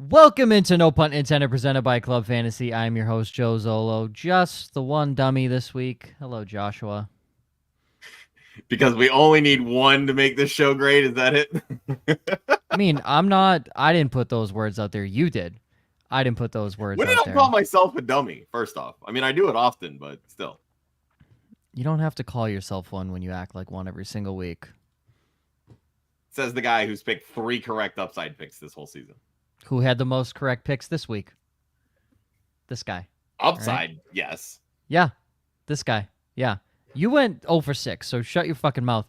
Welcome into No Punt Intended, presented by Club Fantasy. I'm your host, Joe Zollo. Just the one dummy this week. Hello, Joshua. Because we only need one to make this show great. Is that it? I mean, I didn't put those words out there. You did. I didn't put those words When out did I there. call myself a dummy, first off? I mean, I do it often, but still. You don't have to call yourself one when you act like one every single week. Says the guy who's picked 3 correct upside picks this whole season. Who had the most correct picks this week? This guy. Upside, right? Yes. Yeah, this guy. Yeah. You went 0 for 6, so shut your fucking mouth.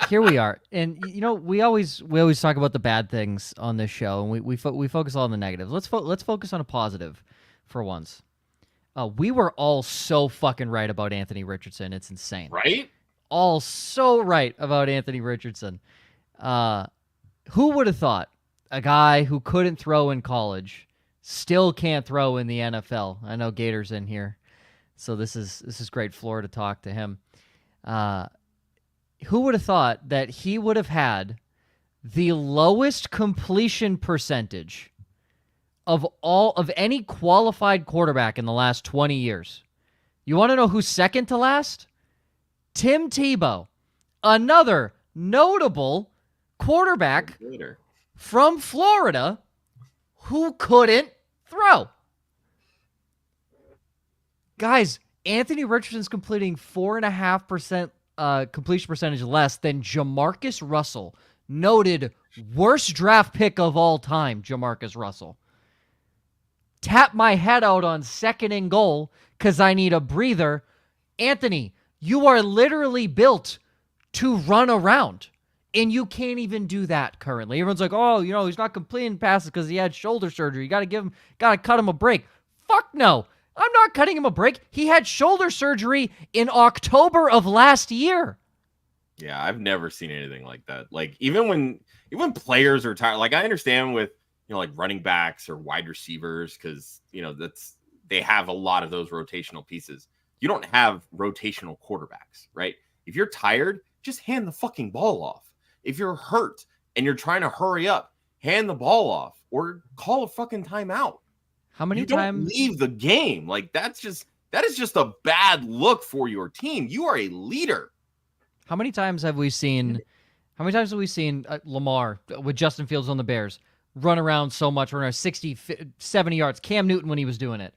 Here we are. And, you know, we always talk about the bad things on this show, and we focus on the negatives. Let's focus on a positive for once. We were all so fucking right about Anthony Richardson. It's insane. Right? All so right about Anthony Richardson. Who would have thought a guy who couldn't throw in college still can't throw in the NFL? I know Gator's in here, so this is great floor to talk to him. Who would have thought that he would have had the lowest completion percentage of any qualified quarterback in the last 20 years? You want to know who's second to last? Tim Tebow, another notable quarterback from Florida who couldn't throw. Guys, Anthony Richardson's completing 4.5% completion percentage less than Jamarcus Russell, noted worst draft pick of all time, Jamarcus Russell. Tap my head out on 2nd and goal because I need a breather. Anthony, you are literally built to run around, and you can't even do that currently. Everyone's like, oh, you know, he's not completing passes because he had shoulder surgery. You got to cut him a break. Fuck no. I'm not cutting him a break. He had shoulder surgery in October of last year. Yeah, I've never seen anything like that. Like, even when players are tired, like, I understand with, you know, like running backs or wide receivers, because, you know, they have a lot of those rotational pieces. You don't have rotational quarterbacks, right? If you're tired, just hand the fucking ball off. If you're hurt and you're trying to hurry up, hand the ball off or call a fucking timeout. How many times don't leave the game? Like, that is just a bad look for your team. You are a leader. How many times have we seen Lamar with Justin Fields on the Bears run around so much, run around 60, 70 yards? Cam Newton when he was doing it.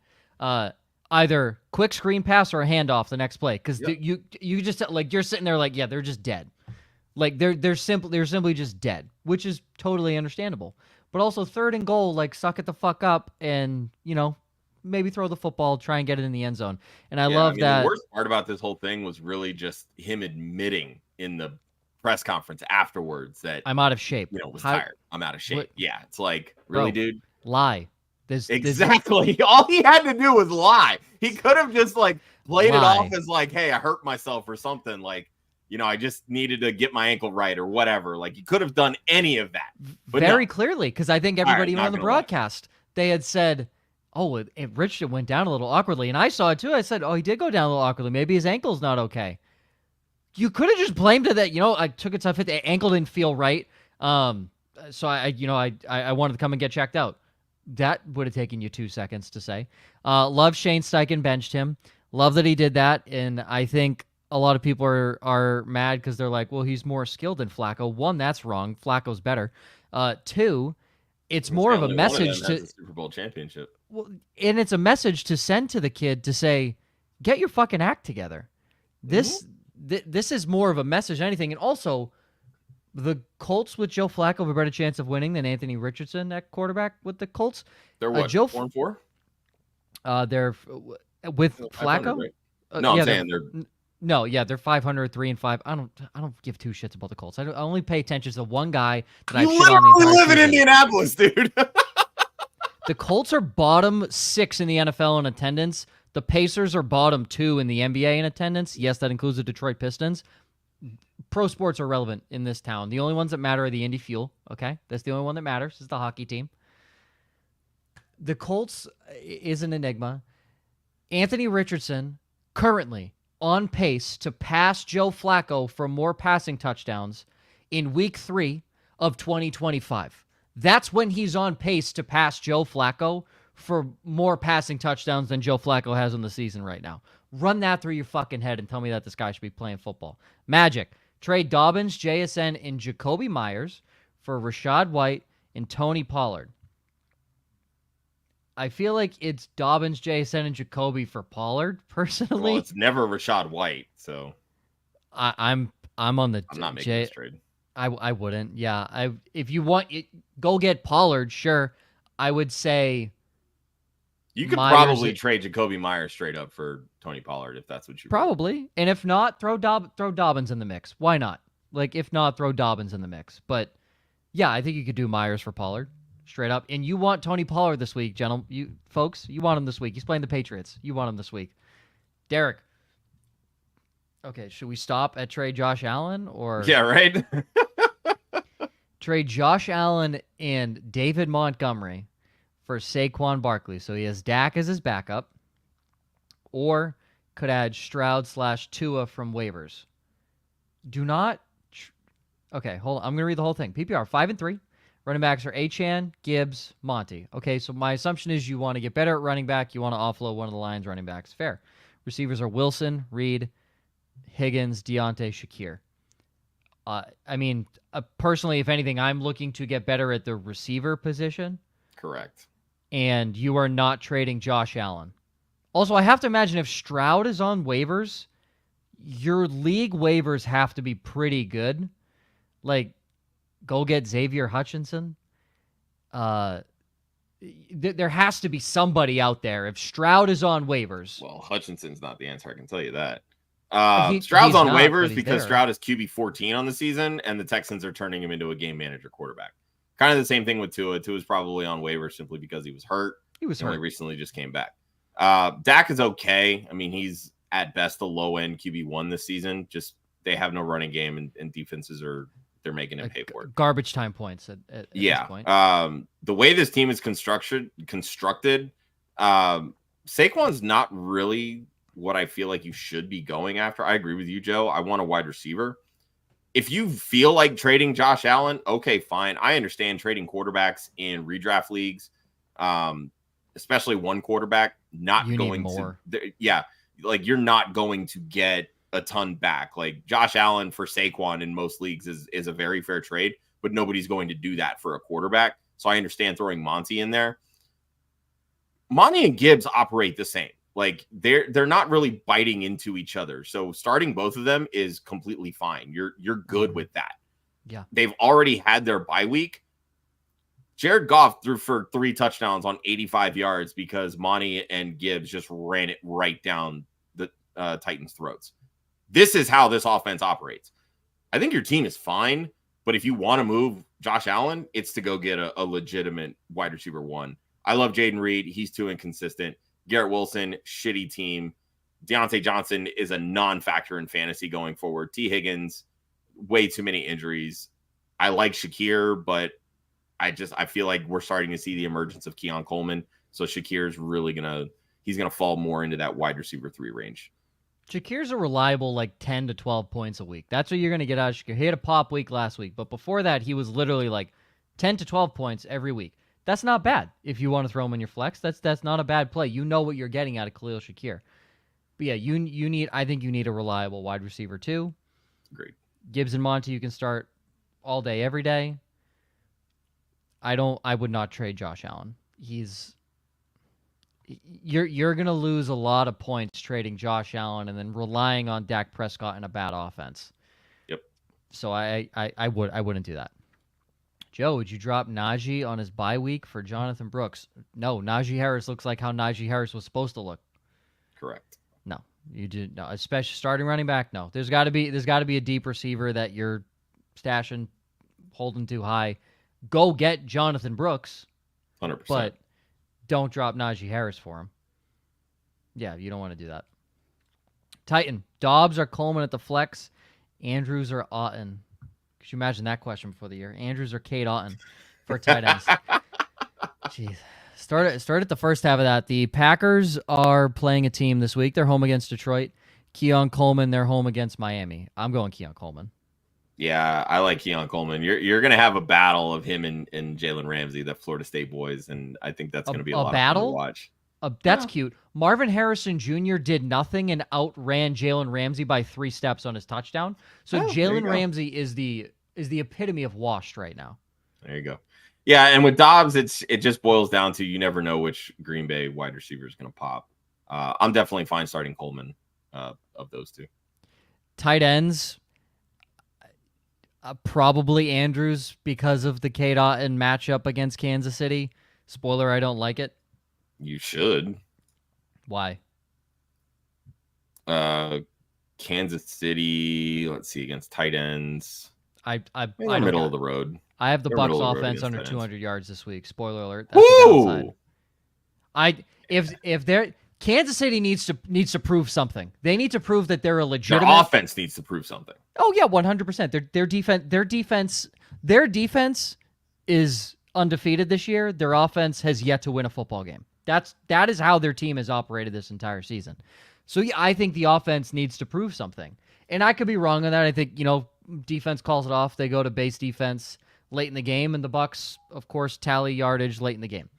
Either quick screen pass or a handoff the next play, because you just, like, you're sitting there like, yeah, they're just dead. Like, they're simply just dead, which is totally understandable. But also 3rd and goal, like, suck it the fuck up and, you know, maybe throw the football, try and get it in the end zone. And I love that. The worst part about this whole thing was really just him admitting in the press conference afterwards that I'm out of shape. You know, was tired. I'm out of shape. Yeah, it's like, really, bro, dude? Lie. Exactly. All he had to do was lie. He could have just, like, played it off as, like, hey, I hurt myself or something. Like, you know, I just needed to get my ankle right or whatever. Like, he could have done any of that. But very clearly, because I think everybody even on the broadcast, they had said, oh, Richardson went down a little awkwardly. And I saw it too. I said, oh, he did go down a little awkwardly. Maybe his ankle's not okay. You could have just blamed it that, you know, I took a tough hit. The ankle didn't feel right. So I wanted to come and get checked out. That would have taken you 2 seconds to say. Love Shane Steichen benched him. Love that he did that. And I think a lot of people are mad because they're like, well, he's more skilled than Flacco. 1, that's wrong. Flacco's better. 2, it's more of a message to Super Bowl championship. Well, and it's a message to send to the kid to say, get your fucking act together. This is more of a message than anything. And also, the Colts with Joe Flacco have a better chance of winning than Anthony Richardson at quarterback with the Colts. They're what, 4-4? They're with Flacco. Right? No, I'm saying they're. No, yeah, they're 500, 3-5. I don't give 2 shits about the Colts. I only pay attention to the one guy that I shit on the entire live in Indianapolis, dude. The Colts are bottom 6 in the NFL in attendance. The Pacers are bottom 2 in the NBA in attendance. Yes, that includes the Detroit Pistons. Pro sports are relevant in this town. The only ones that matter are the Indy Fuel. Okay, that's the only one that matters. Is the hockey team. The Colts is an enigma. Anthony Richardson currently on pace to pass Joe Flacco for more passing touchdowns in week 3 of 2025. that's when he's on pace to pass Joe Flacco for more passing touchdowns than Joe Flacco has in the season right now. Run that through your fucking head and tell me that this guy should be playing football. Magic. Trade Dobbins, JSN, and Jacoby Myers for Rachaad White and Tony Pollard. I feel like it's Dobbins, JSN, and Jacoby for Pollard, personally. Well, it's never Rachaad White, so I'm on the I'm not making this trade. I wouldn't. Yeah. If you want it, go get Pollard, sure. I would say you could Myers, probably trade Jacoby Myers straight up for Tony Pollard if that's what you probably. Want. And if not, throw Dobbins in the mix. Why not? Like, if not, throw Dobbins in the mix. But yeah, I think you could do Myers for Pollard straight up. And you want Tony Pollard this week, gentlemen. You folks, you want him this week. He's playing the Patriots. You want him this week. Derek. Okay, should we stop at trade Josh Allen or Yeah, right? trade Josh Allen and David Montgomery for Saquon Barkley? So he has Dak as his backup, or could add Stroud/Tua from waivers. Do not. Okay, hold on. I'm going to read the whole thing. PPR 5-3. Running backs are Achane, Gibbs, Monty. Okay, so my assumption is you want to get better at running back. You want to offload one of the Lions running backs. Fair. Receivers are Wilson, Reed, Higgins, Deontay, Shakir. Personally, if anything, I'm looking to get better at the receiver position. Correct. And you are not trading Josh Allen. Also, I have to imagine if Stroud is on waivers, your league waivers have to be pretty good. Like, go get Xavier Hutchinson. There has to be somebody out there. If Stroud is on waivers. Well, Hutchinson's not the answer. I can tell you that. he's Stroud's on not, waivers because there. Stroud is QB 14 on the season, and the Texans are turning him into a game manager quarterback. Kind of the same thing with Tua. Tua's probably on waivers simply because he was hurt. He was hurt. He recently just came back. Dak is okay. I mean, he's at best a low-end QB1 this season. Just they have no running game, and defenses they're making him pay for it. Garbage time points at this point. The way this team is constructed, Saquon's not really what I feel like you should be going after. I agree with you, Joe. I want a wide receiver. If you feel like trading Josh Allen, okay, fine. I understand trading quarterbacks in redraft leagues, especially one quarterback, you're not going to get a ton back. Like Josh Allen for Saquon in most leagues is a very fair trade, but nobody's going to do that for a quarterback. So I understand throwing Monty in there. Monty and Gibbs operate the same. Like they're not really biting into each other. So starting both of them is completely fine. You're good with that. Yeah. They've already had their bye week. Jared Goff threw for 3 touchdowns on 85 yards because Monty and Gibbs just ran it right down the Titans' throats. This is how this offense operates. I think your team is fine, but if you want to move Josh Allen, it's to go get a legitimate wide receiver 1. I love Jaden Reed. He's too inconsistent. Garrett Wilson, shitty team. Deontay Johnson is a non-factor in fantasy going forward. T. Higgins, way too many injuries. I like Shakir, but I feel like we're starting to see the emergence of Keon Coleman. So Shakir's really he's gonna fall more into that wide receiver 3 range. Shakir's a reliable 10 to 12 points a week. That's what you're gonna get out of Shakir. He had a pop week last week, but before that, he was literally 10 to 12 points every week. That's not bad if you want to throw him in your flex. That's not a bad play. You know what you're getting out of Khalil Shakir. But yeah, I think you need a reliable wide receiver too. Great. Gibbs and Monty you can start all day, every day. I would not trade Josh Allen. You're gonna lose a lot of points trading Josh Allen and then relying on Dak Prescott in a bad offense. Yep. So I wouldn't do that. Joe, would you drop Najee on his bye week for Jonathan Brooks? No, Najee Harris looks like how Najee Harris was supposed to look. Correct. No, you did no. Especially starting running back. No, there's got to be a deep receiver that you're stashing, holding too high. Go get Jonathan Brooks, 100%. but don't drop Najee Harris for him. Yeah, you don't want to do that. Titan, Dobbs or Coleman at the flex, Andrews or Otton? Could you imagine that question before the year? Andrews or Kate Otton for tight ends? Jeez. Start at the first half of that. The Packers are playing a team this week. They're home against Detroit. Keon Coleman, they're home against Miami. I'm going Keon Coleman. Yeah, I like Keon Coleman. You're gonna have a battle of him and Jalen Ramsey, the Florida State boys, and I think that's gonna be a lot of fun to battle? watch. That's cute. Marvin Harrison Jr. did nothing and outran Jalen Ramsey by 3 steps on his touchdown. So Jalen Ramsey is the epitome of washed right now. There you go. Yeah, and with Dobbs, it just boils down to you never know which Green Bay wide receiver is going to pop. I'm definitely fine starting Coleman of those two. Tight ends, probably Andrews because of the K-Dot and matchup against Kansas City. Spoiler, I don't like it. You should. Why? Kansas City, let's see, against tight ends. I middle of the road. I have the Bucks offense under 200 yards this week. Spoiler alert. That's Woo! If they're Kansas City needs to prove something. They need to prove that they're a legitimate. Their offense needs to prove something. Oh yeah, 100%. Their defense is undefeated this year. Their offense has yet to win a football game. That is how their team has operated this entire season. So yeah, I think the offense needs to prove something. And I could be wrong on that. I think, defense calls it off. They go to base defense late in the game, and the Bucks, of course, tally yardage late in the game.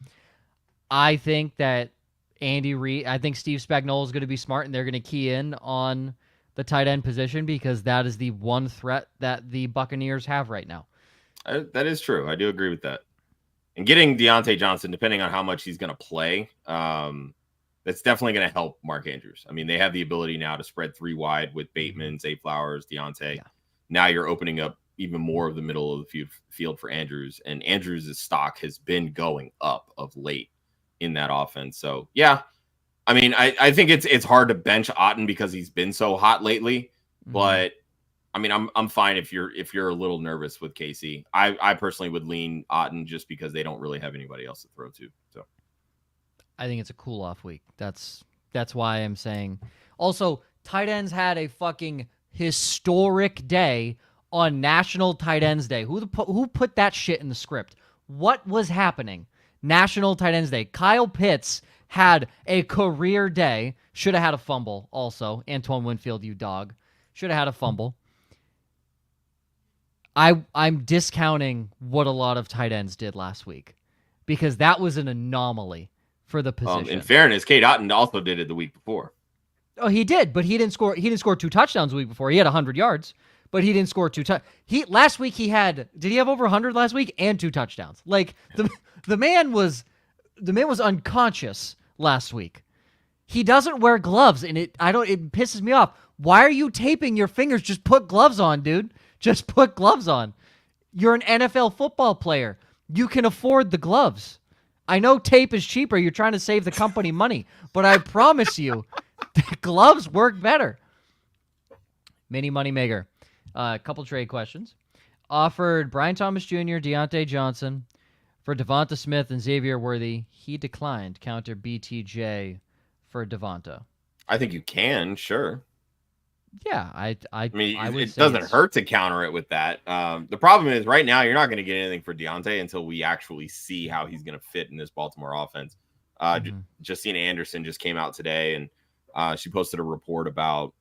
I think that Andy Reid, I think Steve Spagnuolo is going to be smart, and they're going to key in on the tight end position because that is the one threat that the Buccaneers have right now. That is true. I do agree with that. And getting Deontay Johnson, depending on how much he's going to play, that's definitely going to help Mark Andrews. I mean, they have the ability now to spread 3 wide with Bateman, Zay Flowers, Deontay. Yeah. Now you're opening up even more of the middle of the field for Andrews, and Andrews' stock has been going up of late in that offense. So, yeah, I mean, I think it's hard to bench Otton because he's been so hot lately, but I mean, I'm fine if you're a little nervous with KC. I personally would lean Otton just because they don't really have anybody else to throw to. So I think it's a cool off week. That's why I'm saying. Also, tight ends had a fucking historic day on National Tight Ends Day. Who put that shit in the script? What was happening? National Tight Ends Day. Kyle Pitts had a career day. Should have had a fumble also. Antoine Winfield, you dog. Should have had a fumble. I'm discounting what a lot of tight ends did last week because that was an anomaly for the position. In fairness, Cade Otton also did it the week before. Oh, he did, but he didn't score 2 touchdowns the week before. He had 100 yards, but he didn't score 2 last week did he have over 100 last week and 2 touchdowns? Like the man was unconscious last week. He doesn't wear gloves and it pisses me off. Why are you taping your fingers? Just put gloves on, dude. Just put gloves on. You're an NFL football player. You can afford the gloves. I know tape is cheaper. You're trying to save the company money, but I promise you, the gloves work better. Mini money maker. A couple trade questions. Offered Brian Thomas Jr., Deontay Johnson for Devonta Smith and Xavier Worthy. He declined. Counter BTJ for Devonta. I think you can, sure. Yeah, I mean, it doesn't hurt to counter it with that. The problem is right now you're not going to get anything for Deontay until we actually see how he's going to fit in this Baltimore offense. Justina Anderson just came out today, and she posted a report about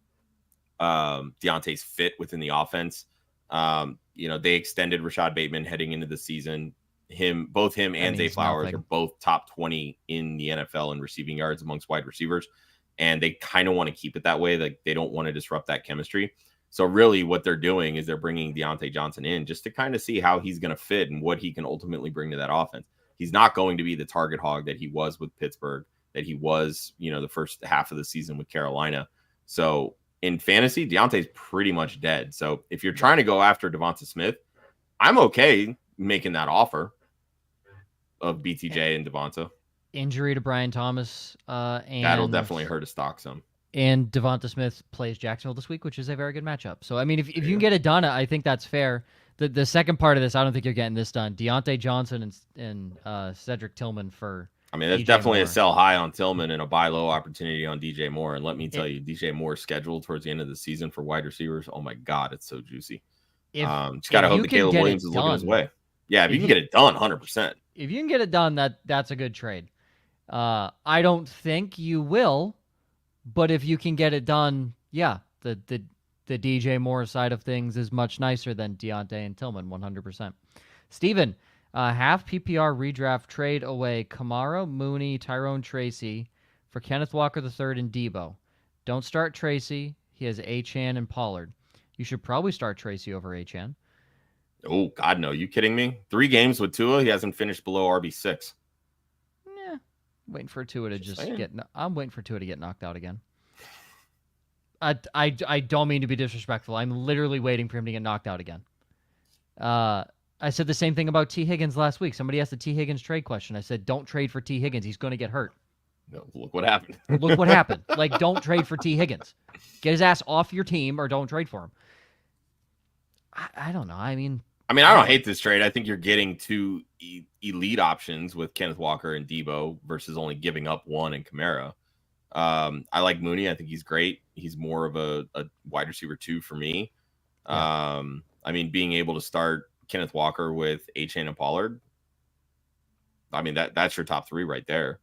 Deontay's fit within the offense. They extended Rachaad Bateman heading into the season. Both him and Zay Flowers are both top 20 in the NFL in receiving yards amongst wide receivers. And they kind of want to keep it that way. Like they don't want to disrupt that chemistry. So really what they're doing is they're bringing Deontay Johnson in just to kind of see how he's going to fit and what he can ultimately bring to that offense. He's not going to be the target hog that he was with Pittsburgh, that he was, the first half of the season with Carolina. So in fantasy, Deontay's pretty much dead. So if you're trying to go after Devonta Smith, I'm okay making that offer of BTJ and Devonta. Injury to Brian Thomas. And that'll definitely hurt his stock some. And Devonta Smith plays Jacksonville this week, which is a very good matchup. So, I mean, if you can get it done, I think that's fair. The second part of this, I don't think you're getting this done. Deontay Johnson and Cedric Tillman for I mean, that's definitely a sell high on Tillman and a buy low opportunity on DJ Moore. And let me tell you, DJ Moore's schedule towards the end of the season for wide receivers, oh my God, it's so juicy. Just got to hope that Caleb Williams is looking his way. Yeah, if you can get it done, 100%. If you can get it done, that's a good trade. I don't think you will, but if you can get it done, yeah, the the DJ Moore side of things is much nicer than Deontay and Tillman, 100%. Steven, half PPR redraft trade away Kamara, Mooney, Tyrone Tracy for Kenneth Walker III and Debo. Don't start Tracy. He has Achane and Pollard. You should probably start Tracy over Achane. Oh, God, no. You kidding me? 3 games with Tua, he hasn't finished below RB6. Yeah. Waiting for Tua to I'm waiting for Tua to get knocked out again. I don't mean to be disrespectful. I'm literally waiting for him to get knocked out again. I said the same thing about T. Higgins last week. Somebody asked the T. Higgins trade question. I said, don't trade for T. Higgins. He's going to get hurt. No, look what happened. Look what happened. Like, don't trade for T. Higgins. Get his ass off your team or don't trade for him. I don't know. I mean, I don't hate this trade. I think you're getting 2 elite options with Kenneth Walker and Debo versus only giving up 1 in Kamara. I like Mooney. I think he's great. He's more of a wide receiver 2 for me. Yeah. Being able to start Kenneth Walker with Achane and Pollard, that's your top 3 right there.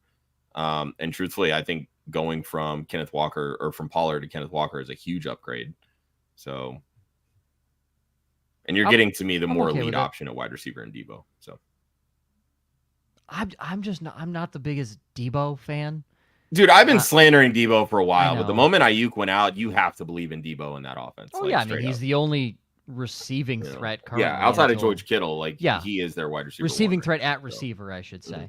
And truthfully, I think going from Kenneth Walker or from Pollard to Kenneth Walker is a huge upgrade. So, and you're getting to me the more elite option at wide receiver in Debo. So, I'm not the biggest Debo fan. Dude, I've been slandering Debo for a while, but the moment Ayuk went out, you have to believe in Debo in that offense. Oh, yeah. He's the only receiving threat currently. Yeah, outside of George Kittle, he is their wide receiver. Receiving threat at receiver, I should say. Mm-hmm.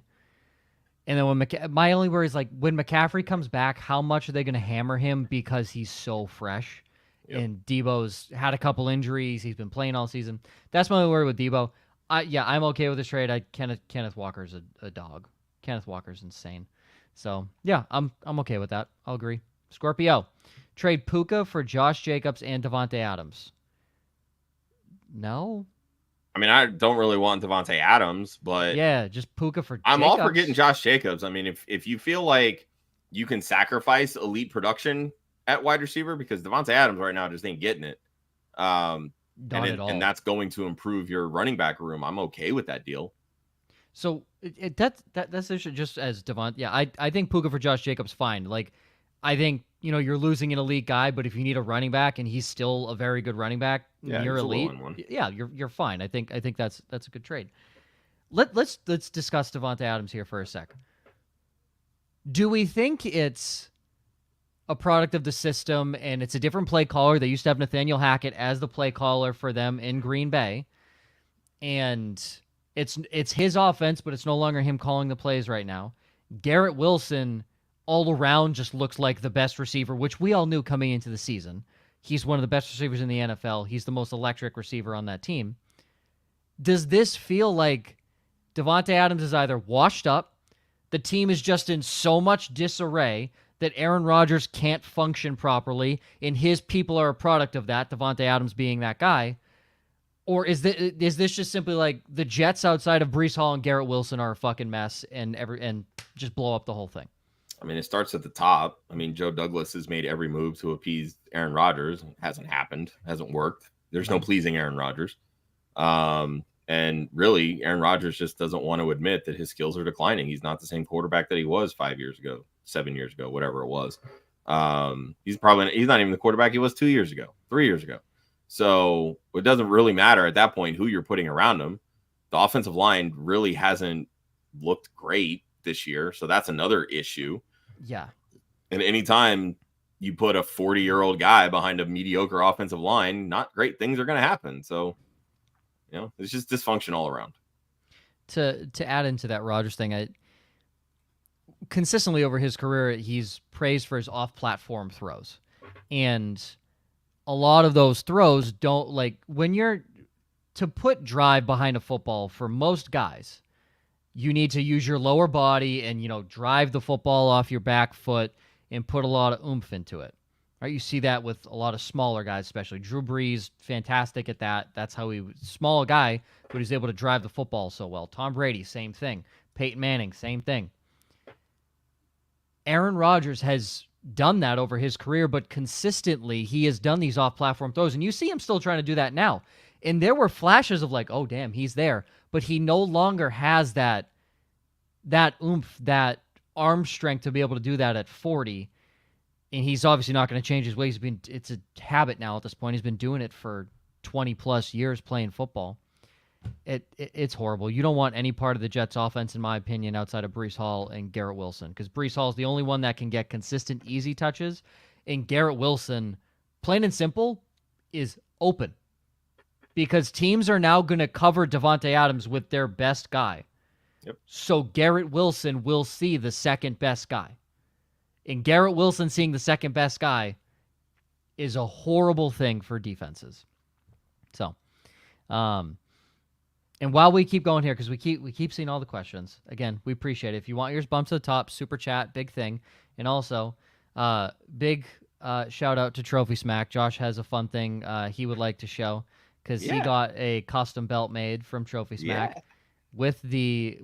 And then when my only worry is when McCaffrey comes back, how much are they going to hammer him because he's so fresh? Yep. And Debo's had a couple injuries. He's been playing all season. That's my only worry with Debo. I'm okay with this trade. Kenneth Walker's a dog. Kenneth Walker's insane. So yeah, I'm okay with that. I'll agree. Scorpio, trade Puka for Josh Jacobs and Devontae Adams. No. I don't really want Devontae Adams, but yeah, just Puka for I'm Jacobs. all for getting Josh Jacobs. If you feel like you can sacrifice elite production at wide receiver, because Devontae Adams right now just ain't getting it. Not at all. And that's going to improve your running back room. I'm okay with that deal. So that's just as Devon. Yeah, I think Puka for Josh Jacobs fine. I think you're losing an elite guy, but if you need a running back and he's still a very good running back, you're elite. Yeah, you're fine. I think that's a good trade. Let's discuss Devontae Adams here for a sec. Do we think it's a product of the system and it's a different play caller? They used to have Nathaniel Hackett as the play caller for them in Green Bay, and it's his offense, but it's no longer him calling the plays right now. Garrett Wilson all around just looks like the best receiver, which we all knew coming into the season. He's one of the best receivers in the NFL. He's the most electric receiver on that team. Does this feel like Devontae Adams is either washed up, the team is just in so much disarray that Aaron Rodgers can't function properly, and his people are a product of that, Devontae Adams being that guy? Or is this just simply like the Jets outside of Breece Hall and Garrett Wilson are a fucking mess and just blow up the whole thing? It starts at the top. Joe Douglas has made every move to appease Aaron Rodgers. It hasn't happened. Hasn't worked. There's no pleasing Aaron Rodgers. And really, Aaron Rodgers just doesn't want to admit that his skills are declining. He's not the same quarterback that he was 5 years ago, 7 years ago, whatever it was. He's not even the quarterback he was 2 years ago, 3 years ago. So it doesn't really matter at that point who you're putting around him. The offensive line really hasn't looked great this year. So that's another issue. Yeah. And anytime you put a 40-year-old guy behind a mediocre offensive line, not great things are going to happen. So, it's just dysfunction all around. To add into that Rodgers thing, consistently over his career, he's praised for his off-platform throws. And a lot of those throws don't, when you're to put drive behind a football for most guys, you need to use your lower body and, drive the football off your back foot and put a lot of oomph into it. Right? You see that with a lot of smaller guys, especially Drew Brees, fantastic at that. That's how he was small guy, but he's able to drive the football so well. Tom Brady, same thing. Peyton Manning, same thing. Aaron Rodgers has done that over his career, but consistently he has done these off-platform throws, and you see him still trying to do that now. And there were flashes of oh, damn, he's there. But he no longer has that oomph, that arm strength to be able to do that at 40. and he's obviously not going to change his ways. It's a habit now at this point. He's been doing it for 20 plus years playing football. It's horrible. You don't want any part of the Jets offense, in my opinion, outside of Breece Hall and Garrett Wilson, because Breece Hall is the only one that can get consistent, easy touches, and Garrett Wilson, plain and simple, is open because teams are now going to cover Devontae Adams with their best guy. Yep. So Garrett Wilson will see the second best guy. And Garrett Wilson seeing the second best guy is a horrible thing for defenses. So, and while we keep going here, because we keep seeing all the questions, again, we appreciate it. If you want yours bumped to the top, super chat, big thing. And also, big shout out to Trophy Smack. Josh has a fun thing he would like to show because he got a custom belt made from Trophy Smack with the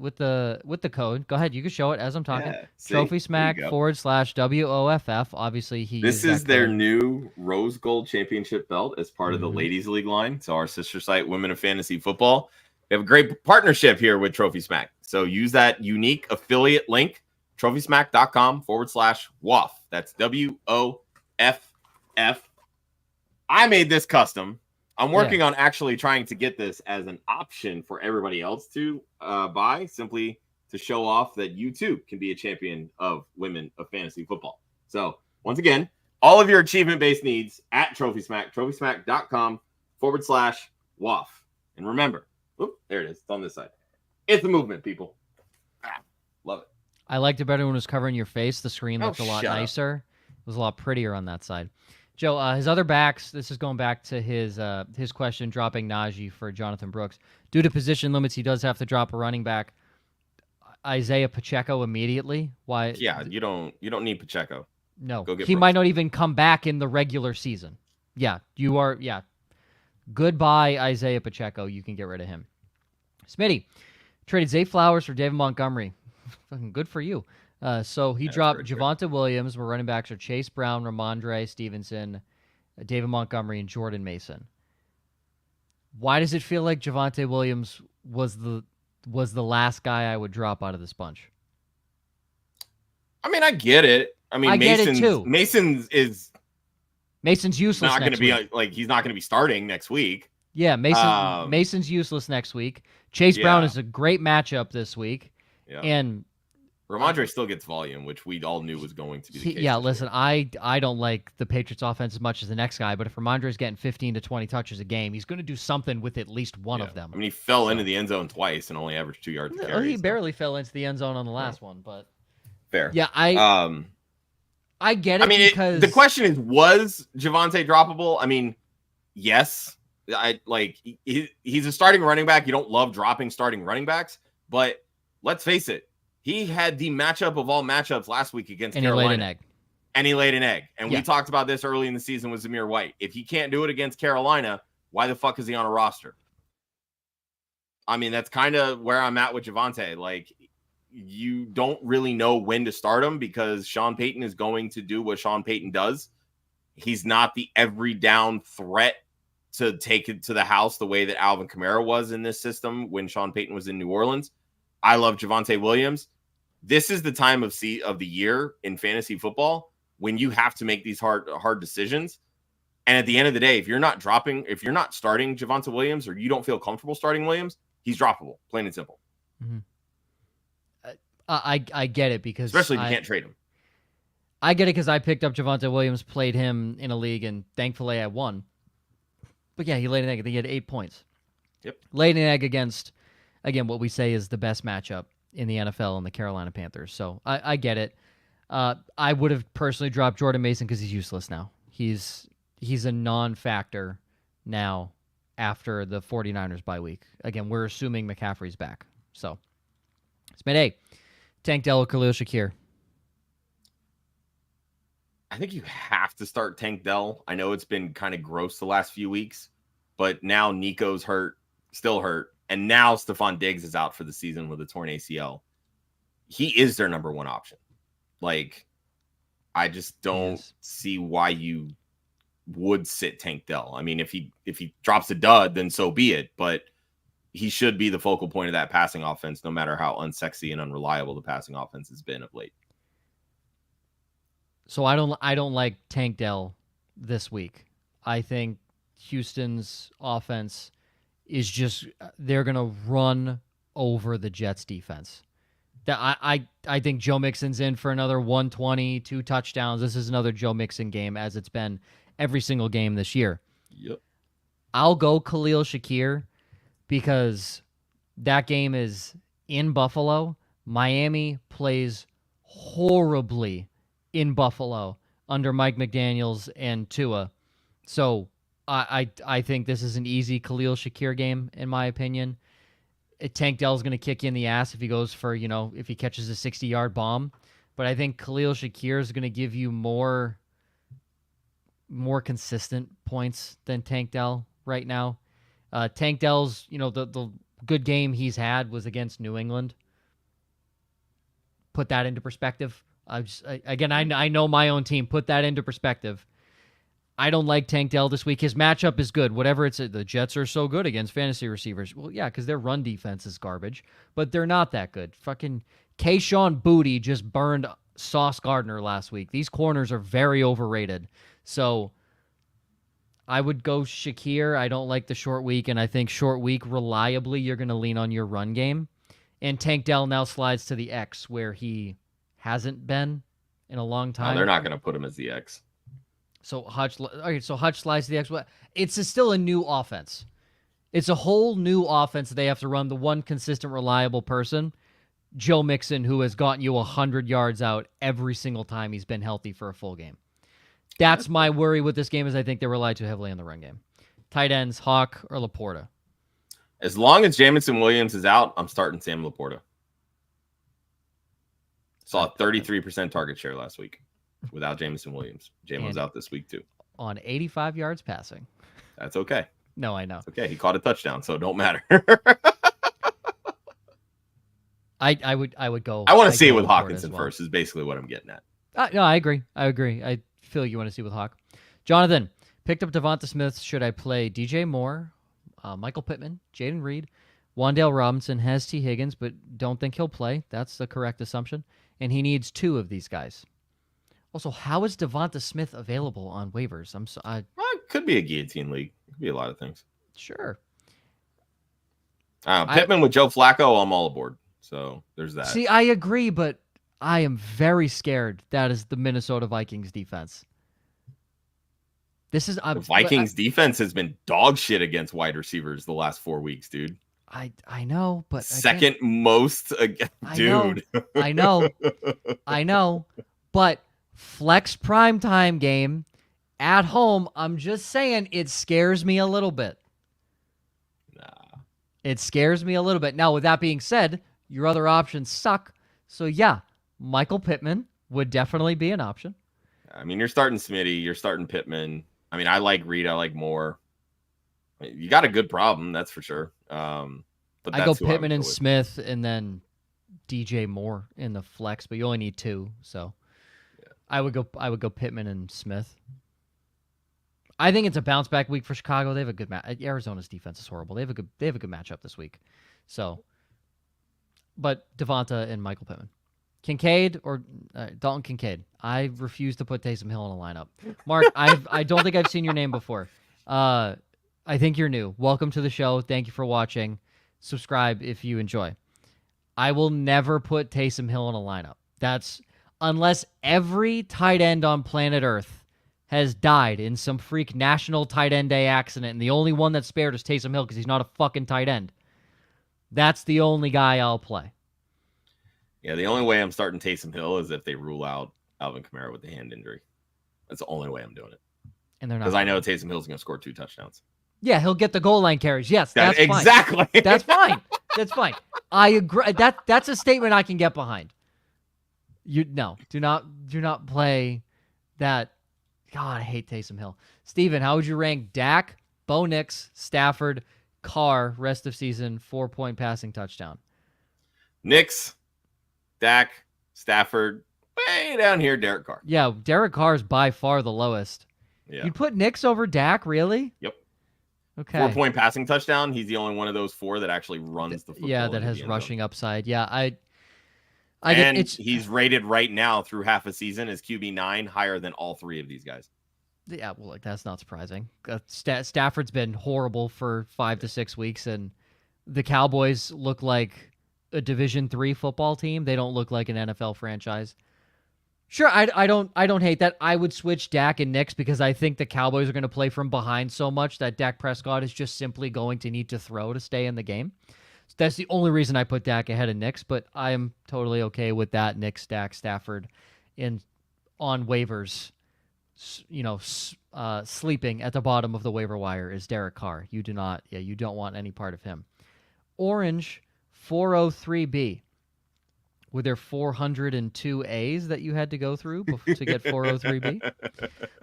code. Go ahead, you can show it as I'm talking. Yeah, Trophy Smack /WOFF. Obviously, this is their new Rose Gold Championship belt as part of the Ladies League line. So our sister site, Women of Fantasy Football. We have a great partnership here with Trophy Smack. So use that unique affiliate link, trophysmack.com/WOFF. That's WOFF. I made this custom. I'm working on actually trying to get this as an option for everybody else to buy, simply to show off that you too can be a champion of Women of Fantasy Football. So once again, all of your achievement-based needs at Trophy Smack, trophysmack.com/WOFF. And remember, there it is. It's on this side. It's a movement, people. Love it. I liked it better when it was covering your face. The screen looked a lot nicer. It was a lot prettier on that side. Joe, his other backs, this is going back to his question, dropping Najee for Jonathan Brooks. Due to position limits, he does have to drop a running back. Isaiah Pacheco immediately. Why? Yeah, you don't need Pacheco. No, Go get he Brooks. might not even come back in the regular season. Yeah, you are. Yeah, goodbye Isaiah Pacheco. You can get rid of him. Smitty traded Zay Flowers for David Montgomery. Fucking good for you. So he dropped Javonte Williams. Where running backs are Chase Brown, Ramondre Stevenson, David Montgomery, and Jordan Mason. Why does it feel like Javonte Williams was the last guy I would drop out of this bunch? I mean, I get it. I mean, Mason's useless. Not going to be he's not going to be starting next week. Yeah, Mason's useless next week. Chase Brown is a great matchup this week. Yeah. And Ramondre still gets volume, which we all knew was going to be the case. Yeah, listen, I don't like the Patriots offense as much as the next guy, but if Ramondre's getting 15 to 20 touches a game, he's going to do something with at least one of them. I mean, he fell into the end zone twice and only averaged 2 yards a carry. He barely fell into the end zone on the last one, but fair. Yeah, I get it. I mean, because the question is, was Javonte droppable? I mean, yes. He's a starting running back. You don't love dropping starting running backs, but let's face it. He had the matchup of all matchups last week against Carolina. He laid an egg. And he laid an egg. And we talked about this early in the season with Zamir White. If he can't do it against Carolina, why the fuck is he on a roster? I mean, that's kind of where I'm at with Javonte. Like, you don't really know when to start him because Sean Payton is going to do what Sean Payton does. He's not the every down threat to take it to the house the way that Alvin Kamara was in this system when Sean Payton was in New Orleans. I love Javonte Williams. This is the time of the year in fantasy football when you have to make these hard decisions. And at the end of the day, if you're not starting Javonte Williams or you don't feel comfortable starting Williams, he's droppable, plain and simple. Mm-hmm. I get it because especially if you can't trade him. I get it because I picked up Javonte Williams, played him in a league, and thankfully I won. But yeah, he laid an egg. I think he had 8 points. Yep. Laid an egg against, again, what we say is the best matchup in the NFL and the Carolina Panthers. So I get it. I would have personally dropped Jordan Mason because he's useless now. He's a non-factor now after the 49ers bye week. Again, we're assuming McCaffrey's back. So, Smith A. Tank Dell or Khalil Shakir? I think you have to start Tank Dell. I know it's been kind of gross the last few weeks, but now Nico's still hurt. And now Stephon Diggs is out for the season with a torn ACL. He is their number one option. Like, I just don't see why you would sit Tank Dell. I mean, if he drops a dud, then so be it. But he should be the focal point of that passing offense, no matter how unsexy and unreliable the passing offense has been of late. So I don't like Tank Dell this week. I think Houston's offense is just they're gonna run over the Jets defense. That I think Joe Mixon's in for another 120, 2 touchdowns. This is another Joe Mixon game as it's been every single game this year. Yep. I'll go Khalil Shakir because that game is in Buffalo. Miami plays horribly in Buffalo under Mike McDaniels and Tua. So I think this is an easy Khalil Shakir game, in my opinion. Tank Dell's going to kick you in the ass if he goes for, if he catches a 60-yard bomb. But I think Khalil Shakir is going to give you more consistent points than Tank Dell right now. Tank Dell's, the good game he's had was against New England. Put that into perspective. I know my own team. Put that into perspective. I don't like Tank Dell this week. His matchup is good. Whatever it's, the Jets are so good against fantasy receivers. Well, yeah, because their run defense is garbage, but they're not that good. Fucking Kayshawn Booty just burned Sauce Gardner last week. These corners are very overrated. So I would go Shakir. I don't like the short week, and I think short week, reliably, you're going to lean on your run game. And Tank Dell now slides to the X, where he hasn't been in a long time. No, they're not going to put him as the X. So Hutch slides to the X. It's still a new offense. It's a whole new offense that they have to run. The one consistent, reliable person, Joe Mixon, who has gotten you 100 yards out every single time he's been healthy for a full game. That's my worry with this game, is I think they rely too heavily on the run game. Tight ends, Hawk or Laporta. As long as Jamison Williams is out, I'm starting Sam Laporta. Saw a 33% target share last week without Jamison Williams. Jamon's out this week too. On 85 yards passing. That's okay. No, I know. It's okay. He caught a touchdown, so it don't matter. I would go. I want to see it with Hawkinson first, is basically what I'm getting at. No, I agree. I feel you want to see with Hawk. Jonathan, picked up Devonta Smith. Should I play DJ Moore, Michael Pittman, Jaden Reed, Wan'Dale Robinson, has T. Higgins, but don't think he'll play. That's the correct assumption. And he needs 2 of these guys. Also, how is Devonta Smith available on waivers? It could be a guillotine league. It could be a lot of things. Sure. Pittman with Joe Flacco, I'm all aboard. So there's that. See, I agree, but I am very scared that is the Minnesota Vikings defense. The Vikings defense has been dog shit against wide receivers the last 4 weeks, dude. I know, but second most, dude. I know, but flex primetime game at home. I'm just saying, it scares me a little bit. Nah, it scares me a little bit. Now, with that being said, your other options suck. So yeah, Michael Pittman would definitely be an option. I mean, you're starting Smitty, you're starting Pittman. I mean, I like Reed, I like Moore. You got a good problem, that's for sure. But I go Pittman and Smith, and then DJ Moore in the flex, but you only need 2, so yeah. I would go Pittman and Smith. I think it's a bounce back week for Chicago. They have a good Arizona's defense is horrible. They have a good matchup this week. So, but Devonta and Michael Pittman. Kincaid or Dalton Kincaid. I refuse to put Taysom Hill in a lineup. Mark, I don't think I've seen your name before. I think you're new. Welcome to the show. Thank you for watching. Subscribe if you enjoy. I will never put Taysom Hill in a lineup. That's unless every tight end on planet Earth has died in some freak National Tight End Day accident, and the only one that's spared is Taysom Hill because he's not a fucking tight end. That's the only guy I'll play. Yeah, the only way I'm starting Taysom Hill is if they rule out Alvin Kamara with the hand injury. That's the only way I'm doing it. And they're not, because I know Taysom Hill's going to score 2 touchdowns. Yeah, he'll get the goal line carries. Yes, that's fine. Exactly. That's fine. That's fine. I agree. That's a statement I can get behind. Do not play that. God, I hate Taysom Hill. Steven, how would you rank Dak, Bo Nix, Stafford, Carr, rest of season, 4-point passing touchdown? Nix, Dak, Stafford, way down here, Derek Carr. Yeah, Derek Carr is by far the lowest. Yeah. You put Nix over Dak, really? Yep. Okay. 4-point passing touchdown. He's the only one of those 4 that actually runs the football. Yeah, that has rushing upside. Yeah, He's rated right now through half a season as QB9, higher than all three of these guys. Yeah, well, like that's not surprising. Stafford's been horrible for 5 to 6 weeks, and the Cowboys look like a Division III football team. They don't look like an NFL franchise. Sure, I don't hate that. I would switch Dak and Nix because I think the Cowboys are going to play from behind so much that Dak Prescott is just simply going to need to throw to stay in the game. So that's the only reason I put Dak ahead of Nix, but I am totally okay with that. Nix, Dak, Stafford, on waivers. Sleeping at the bottom of the waiver wire is Derek Carr. You don't want any part of him. Orange 403B. Were there 402 A's that you had to go through to get 403B?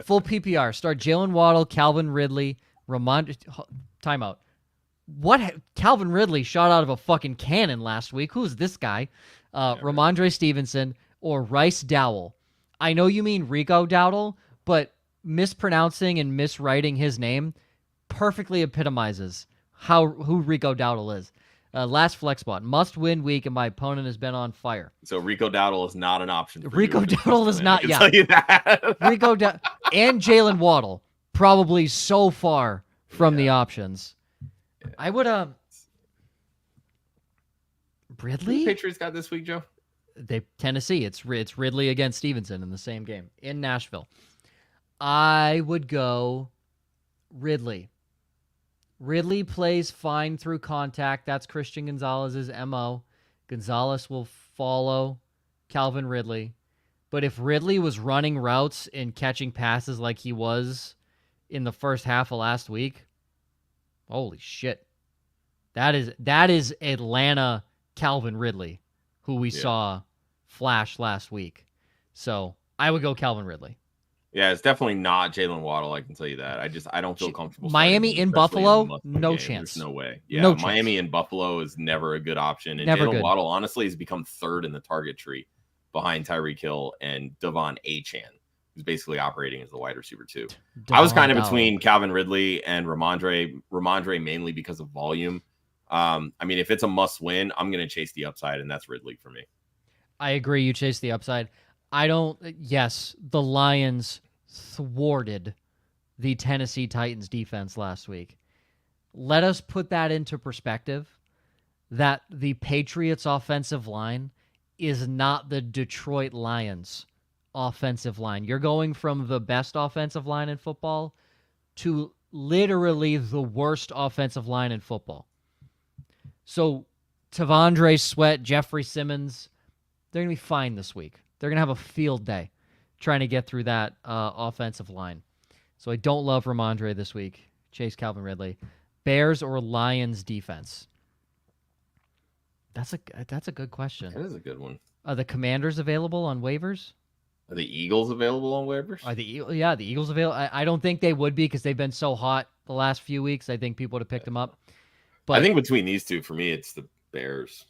Full PPR. Start Jalen Waddle, Calvin Ridley, timeout. What? Calvin Ridley shot out of a fucking cannon last week. Who's this guy? Ramondre Stevenson or Rice Dowell. I know you mean Rico Dowdle, but mispronouncing and miswriting his name perfectly epitomizes who Rico Dowdle is. Last flex spot. Must win week, and my opponent has been on fire. So Rico Dowdle is not an option. Rico Dowdle is not. Yeah. Tell you that. Rico and Jalen Waddle probably so far from the options. I would Ridley. Who the Patriots got this week, Joe? Tennessee. It's Ridley against Stevenson in the same game in Nashville. I would go Ridley. Ridley plays fine through contact. That's Christian Gonzalez's MO. Gonzalez will follow Calvin Ridley. But if Ridley was running routes and catching passes like he was in the first half of last week, holy shit. That is Atlanta Calvin Ridley, who we saw flash last week. So I would go Calvin Ridley. Yeah, it's definitely not Jalen Waddle. I can tell you that. I don't feel comfortable. Miami in Buffalo, no chance. There's no way. Yeah, no Miami chance. in Buffalo is never a good option. And Never Jalen good. Waddle, honestly, has become third in the target tree behind Tyreek Hill and Devon Achane, who's basically operating as the wide receiver too. I was kind of between Calvin Ridley and Ramondre. Ramondre mainly because of volume. I mean, if it's a must win, I'm going to chase the upside, and that's Ridley for me. I agree. You chase the upside. Yes, the Lions thwarted the Tennessee Titans defense last week. Let us put that into perspective, that the Patriots offensive line is not the Detroit Lions offensive line. You're going from the best offensive line in football to literally the worst offensive line in football. So Tavondre Sweat, Jeffrey Simmons, they're going to be fine this week. They're going to have a field day trying to get through that offensive line. So I don't love Ramondre this week. Chase Calvin Ridley. Bears or Lions defense? That's a good question. That is a good one. Are the Commanders available on waivers? Are the Eagles available on waivers? The Eagles available? I don't think they would be because they've been so hot the last few weeks. I think people would have picked them up. But I think between these two, for me, it's the Bears.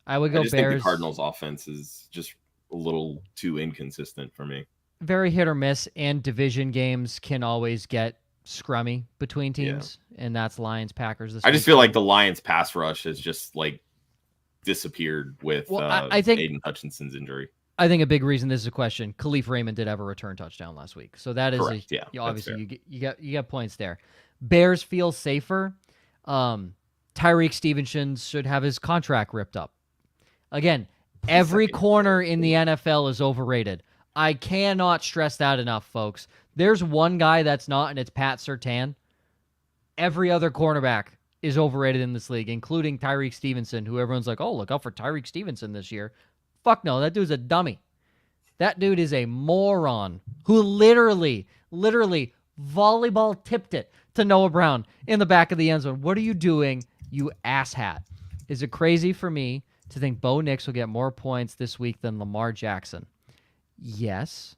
I would go I just Bears. think the Cardinals' offense is just a little too inconsistent for me. Very hit or miss, and division games can always get scrummy between teams, and that's Lions, Packers. I just feel like the Lions' pass rush has just disappeared with I think Aiden Hutchinson's injury. I think a big reason this is a question. Khalif Raymond did have a return touchdown last week, so that is correct. Obviously you get points there. Bears feel safer. Tyreek Stevenson should have his contract ripped up. Again, every corner in the NFL is overrated. I cannot stress that enough, folks. There's one guy that's not, and it's Pat Surtain. Every other cornerback is overrated in this league, including Tyreek Stevenson, who everyone's like, oh, look out for Tyreek Stevenson this year. Fuck no, that dude's a dummy. That dude is a moron who literally volleyball tipped it to Noah Brown in the back of the end zone. What are you doing, you asshat? Is it crazy for me to think Bo Nix will get more points this week than Lamar Jackson? Yes.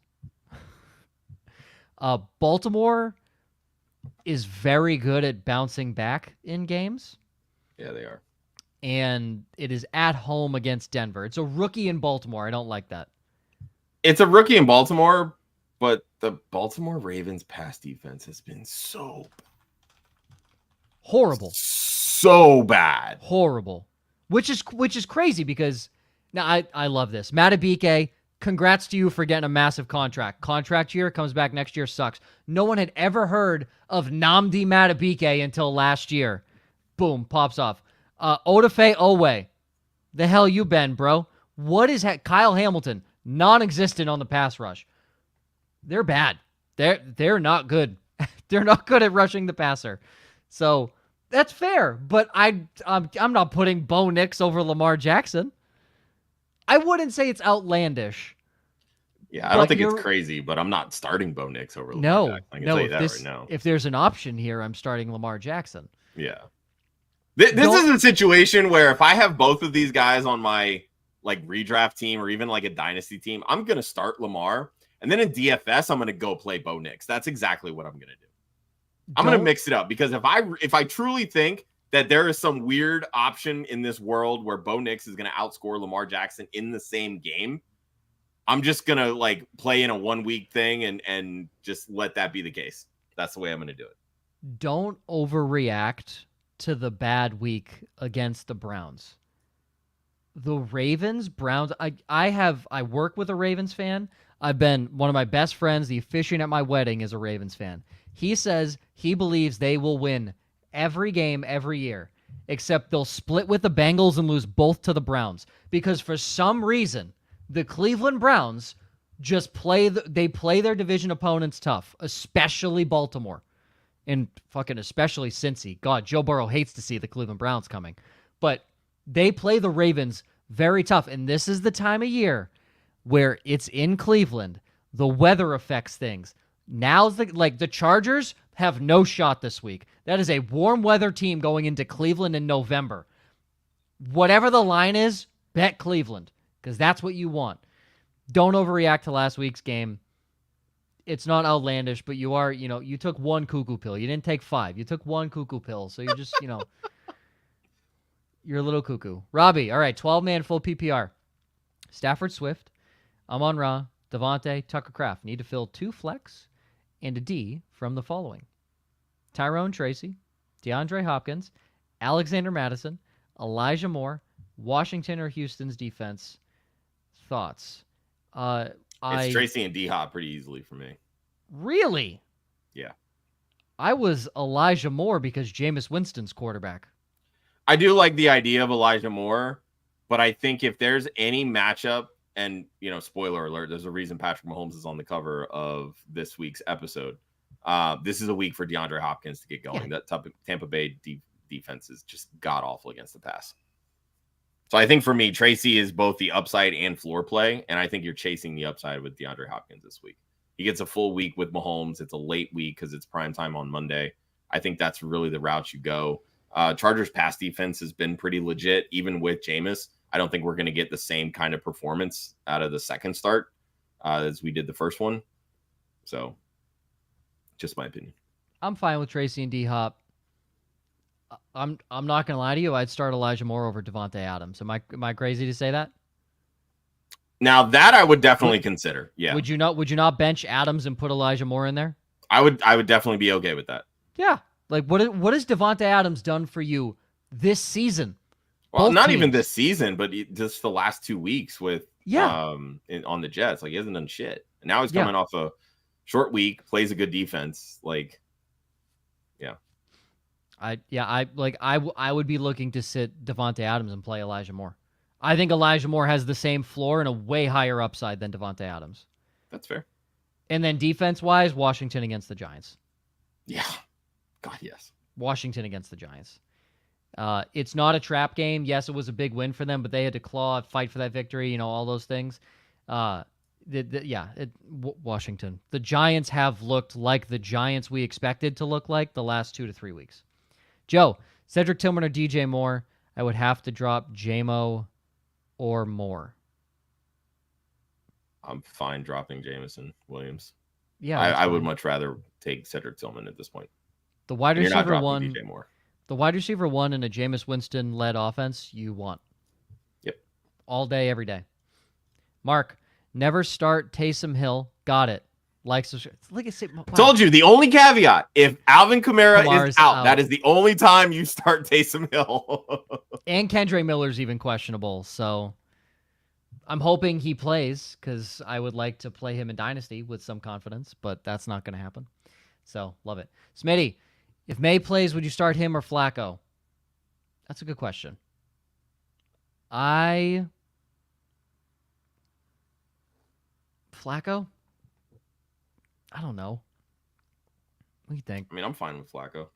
Baltimore is very good at bouncing back in games. Yeah, they are. And it is at home against Denver. It's a rookie in Baltimore. I don't like that. It's a rookie in Baltimore, but the Baltimore Ravens pass defense has been so horrible. So bad. Horrible. Which is crazy because Now, I love this. Matabike, congrats to you for getting a massive contract. Contract year, comes back next year, sucks. No one had ever heard of Nnamdi Matabike until last year. Boom, pops off. Odafe Owe, the hell you been, bro? What is Kyle Hamilton, non-existent on the pass rush. They're bad. They're not good. They're not good at rushing the passer. So that's fair, but I'm not putting Bo Nix over Lamar Jackson. I wouldn't say it's outlandish. Yeah, I don't think it's crazy, but I'm not starting Bo Nix over Lamar Jackson. I can tell you that right now. If there's an option here, I'm starting Lamar Jackson. Yeah. This is a situation where if I have both of these guys on my like redraft team or even like a dynasty team, I'm going to start Lamar. And then in DFS, I'm going to go play Bo Nix. That's exactly what I'm going to do. I'm going to mix it up because if I truly think that there is some weird option in this world where Bo Nix is going to outscore Lamar Jackson in the same game, I'm just going to like play in a 1 week thing and just let that be the case. That's the way I'm going to do it. Don't overreact to the bad week against the Browns. The Ravens, Browns, I work with a Ravens fan. I've been one of my best friends, the officiant at my wedding, is a Ravens fan. He says he believes they will win every game every year, except they'll split with the Bengals and lose both to the Browns. Because for some reason, the Cleveland Browns just play their division opponents tough, especially Baltimore. And fucking especially Cincy. God, Joe Burrow hates to see the Cleveland Browns coming. But they play the Ravens very tough. And this is the time of year where it's in Cleveland. The weather affects things. Now's the Chargers have no shot this week. That is a warm weather team going into Cleveland in November. Whatever the line is, bet Cleveland because that's what you want. Don't overreact to last week's game. It's not outlandish, but you are, you took one cuckoo pill. You didn't take 5. You took one cuckoo pill. So you're just, you're a little cuckoo. Robbie, all right, 12-man full PPR. Stafford Swift, Amon-Ra, Devontae, Tucker Kraft. Need to fill 2 flex and a D from the following: Tyrone Tracy, DeAndre Hopkins, Alexander Madison, Elijah Moore, Washington or Houston's defense. Thoughts? It's Tracy and D-Hop pretty easily for me. Really? Yeah. I was Elijah Moore because Jameis Winston's quarterback. I do like the idea of Elijah Moore, but I think if there's any matchup, and, spoiler alert, there's a reason Patrick Mahomes is on the cover of this week's episode. This is a week for DeAndre Hopkins to get going. Yeah. That Tampa Bay defense is just god-awful against the pass. So I think for me, Tracy is both the upside and floor play, and I think you're chasing the upside with DeAndre Hopkins this week. He gets a full week with Mahomes. It's a late week because it's prime time on Monday. I think that's really the route you go. Chargers pass defense has been pretty legit, even with Jameis. I don't think we're going to get the same kind of performance out of the second start as we did the first one. So, just my opinion. I'm fine with Tracy and D-Hop. I'm not going to lie to you. I'd start Elijah Moore over Devontae Adams. Am I crazy to say that? Now that I would definitely consider. Yeah. Would you not bench Adams and put Elijah Moore in there? I would definitely be okay with that. Yeah. Like what has Devontae Adams done for you this season? Well, both not teams. Even this season, but just the last 2 weeks with on the Jets. Like he hasn't done shit. And now he's coming off a short week, plays a good defense. Like, yeah. I would be looking to sit Devontae Adams and play Elijah Moore. I think Elijah Moore has the same floor and a way higher upside than Devontae Adams. That's fair. And then defense-wise, Washington against the Giants. Yeah. God, yes. Washington against the Giants. It's not a trap game. Yes, it was a big win for them, but they had to fight for that victory, all those things. Washington. The Giants have looked like the Giants we expected to look like the last 2 to 3 weeks. Joe, Cedric Tillman or DJ Moore? I would have to drop JMO or Moore. I'm fine dropping Jameson Williams. Yeah, I would much rather take Cedric Tillman at this point. The wide receiver one. DJ Moore. The wide receiver one in a Jameis Winston-led offense, you want. Yep. All day, every day. Mark, never start Taysom Hill. Got it. Wow. Told you, the only caveat, if Alvin Kamara is out, that is the only time you start Taysom Hill. And Kendre Miller's even questionable, so I'm hoping he plays because I would like to play him in Dynasty with some confidence, but that's not going to happen. So, love it. Smitty, if May plays, would you start him or Flacco? That's a good question. Flacco? I don't know. What do you think? I mean, I'm fine with Flacco.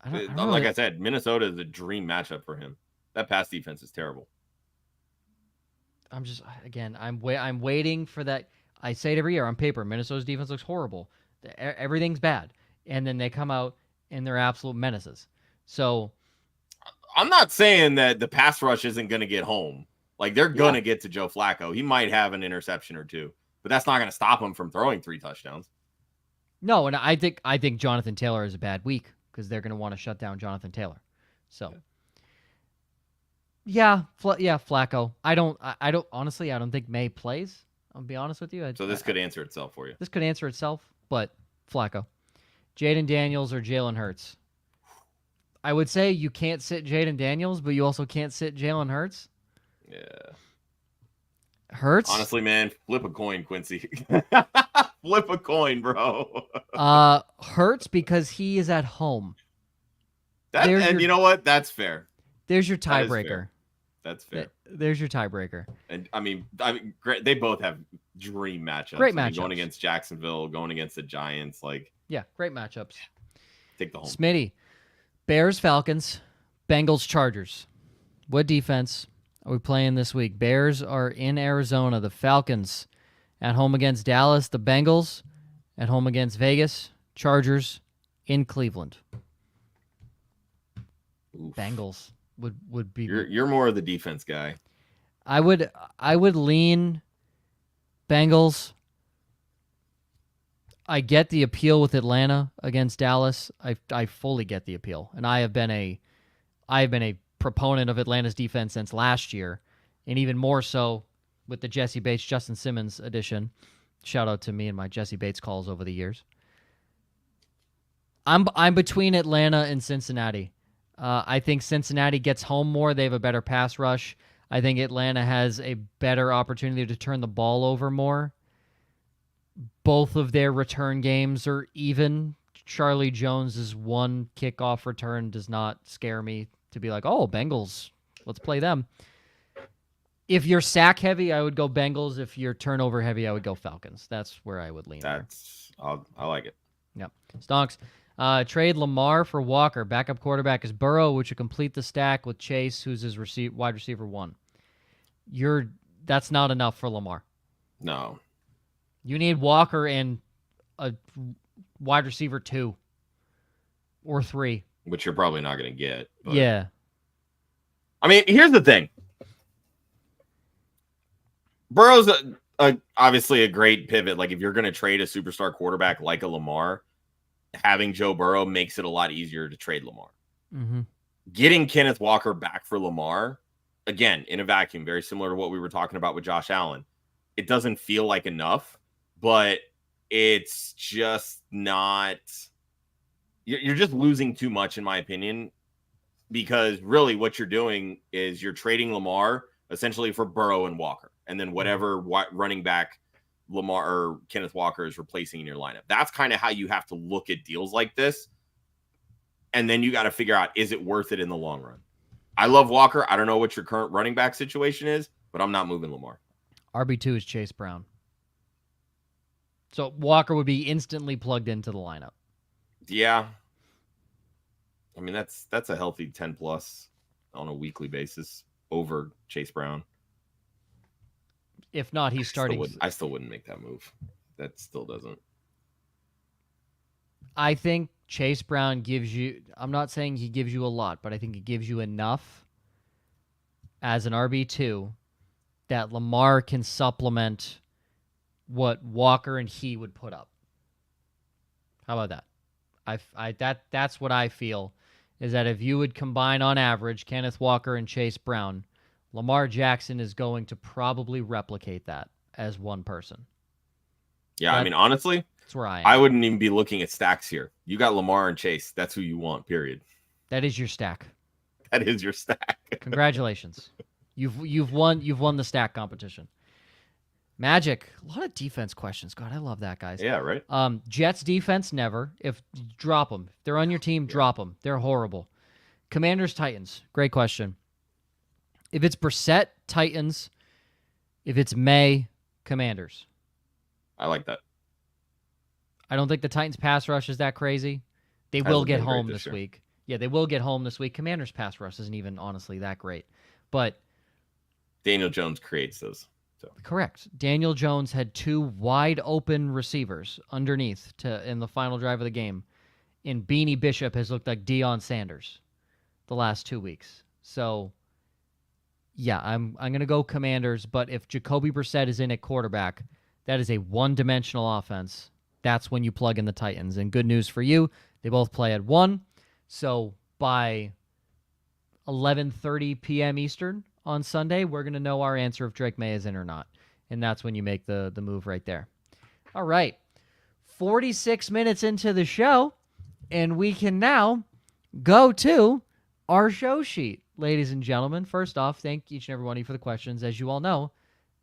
I don't Like really... I said, Minnesota is a dream matchup for him. That pass defense is terrible. I'm waiting for that. I say it every year on paper. Minnesota's defense looks horrible. Everything's bad. And then they come out and they're absolute menaces. So I'm not saying that the pass rush isn't going to get home. Like, they're going to get to Joe Flacco. He might have an interception or two, but that's not going to stop him from throwing 3 touchdowns. No, and I think Jonathan Taylor is a bad week because they're going to want to shut down Jonathan Taylor. So Flacco. I don't honestly, I don't think May plays. I'll be honest with you. So this could answer itself for you. This could answer itself, but Flacco. Jaden Daniels or Jalen Hurts? I would say you can't sit Jaden Daniels, but you also can't sit Jalen Hurts. Yeah. Hurts? Honestly, man, flip a coin, Quincy. Flip a coin, bro. Hurts because he is at home. You know what? That's fair. There's your tiebreaker. That's fair. There's your tiebreaker. And I mean, great. They both have dream matchups. Great matchups. Going against Jacksonville, going against the Giants. Great matchups. Take the home. Smitty, Bears, Falcons, Bengals, Chargers. What defense are we playing this week? Bears are in Arizona. The Falcons at home against Dallas. The Bengals at home against Vegas. Chargers in Cleveland. Oof. Bengals would be. You're more of the defense guy. I would lean Bengals. I get the appeal with Atlanta against Dallas. I fully get the appeal, and I have been a proponent of Atlanta's defense since last year, and even more so with the Jesse Bates, Justin Simmons edition. Shout out to me and my Jesse Bates calls over the years. I'm between Atlanta and Cincinnati. I think Cincinnati gets home more. They have a better pass rush. I think Atlanta has a better opportunity to turn the ball over more. Both of their return games are even. Charlie Jones's one kickoff return does not scare me to be like, oh, Bengals, let's play them. If you're sack heavy, I would go Bengals. If you're turnover heavy, I would go Falcons. That's where I would lean. I like it. Yep. Stonks. Trade Lamar for Walker. Backup quarterback is Burrow, which would complete the stack with Chase, who's his wide receiver 1. That's not enough for Lamar. No. You need Walker and a wide receiver 2 or 3. Which you're probably not going to get. But... Yeah. I mean, here's the thing. Burrow's obviously a great pivot. Like, if you're going to trade a superstar quarterback like a Lamar, having Joe Burrow makes it a lot easier to trade Lamar. Mm-hmm. Getting Kenneth Walker back for Lamar, again, in a vacuum, very similar to what we were talking about with Josh Allen. It doesn't feel like enough, but it's just not... You're just losing too much, in my opinion, because really what you're doing is you're trading Lamar essentially for Burrow and Walker, and then whatever running back Lamar or Kenneth Walker is replacing in your lineup. That's kind of how you have to look at deals like this. And then you got to figure out, is it worth it in the long run? I love Walker. I don't know what your current running back situation is, but I'm not moving Lamar. RB2 is Chase Brown. So Walker would be instantly plugged into the lineup. Yeah. I mean, that's a healthy 10 plus on a weekly basis over Chase Brown. If not, he's starting. I still wouldn't make that move. That still doesn't. I think Chase Brown gives you, I'm not saying he gives you a lot, but I think he gives you enough as an RB2 that Lamar can supplement what Walker and he would put up. How about that? That's what I feel, is that if you would combine on average Kenneth Walker and Chase Brown, Lamar Jackson is going to probably replicate that as one person. Yeah, I mean, honestly, that's where I am. I wouldn't even be looking at stacks here. You got Lamar and Chase. That's who you want, period. That is your stack. That is your stack. Congratulations. You've won the stack competition. Magic, a lot of defense questions. God, I love that, guys. Yeah, right. Jets defense, never. Drop them. If they're on your team, drop them. They're horrible. Commanders, Titans, great question. If it's Brissett, Titans. If it's May, Commanders. I like that. I don't think the Titans pass rush is that crazy. They will get home this week. Yeah, they will get home this week. Commanders pass rush isn't even honestly that great. But Daniel Jones creates those. So. Correct. Daniel Jones had 2 wide open receivers underneath in the final drive of the game. And Beanie Bishop has looked like Deion Sanders the last 2 weeks. So, yeah, I'm going to go Commanders. But if Jacoby Brissett is in at quarterback, that is a one-dimensional offense. That's when you plug in the Titans. And good news for you, they both play at 1. So by 11:30 p.m. Eastern on Sunday, we're going to know our answer if Drake May is in or not. And that's when you make the move right there. All right. 46 minutes into the show, and we can now go to our show sheet. Ladies and gentlemen, first off, thank each and every one of you for the questions. As you all know,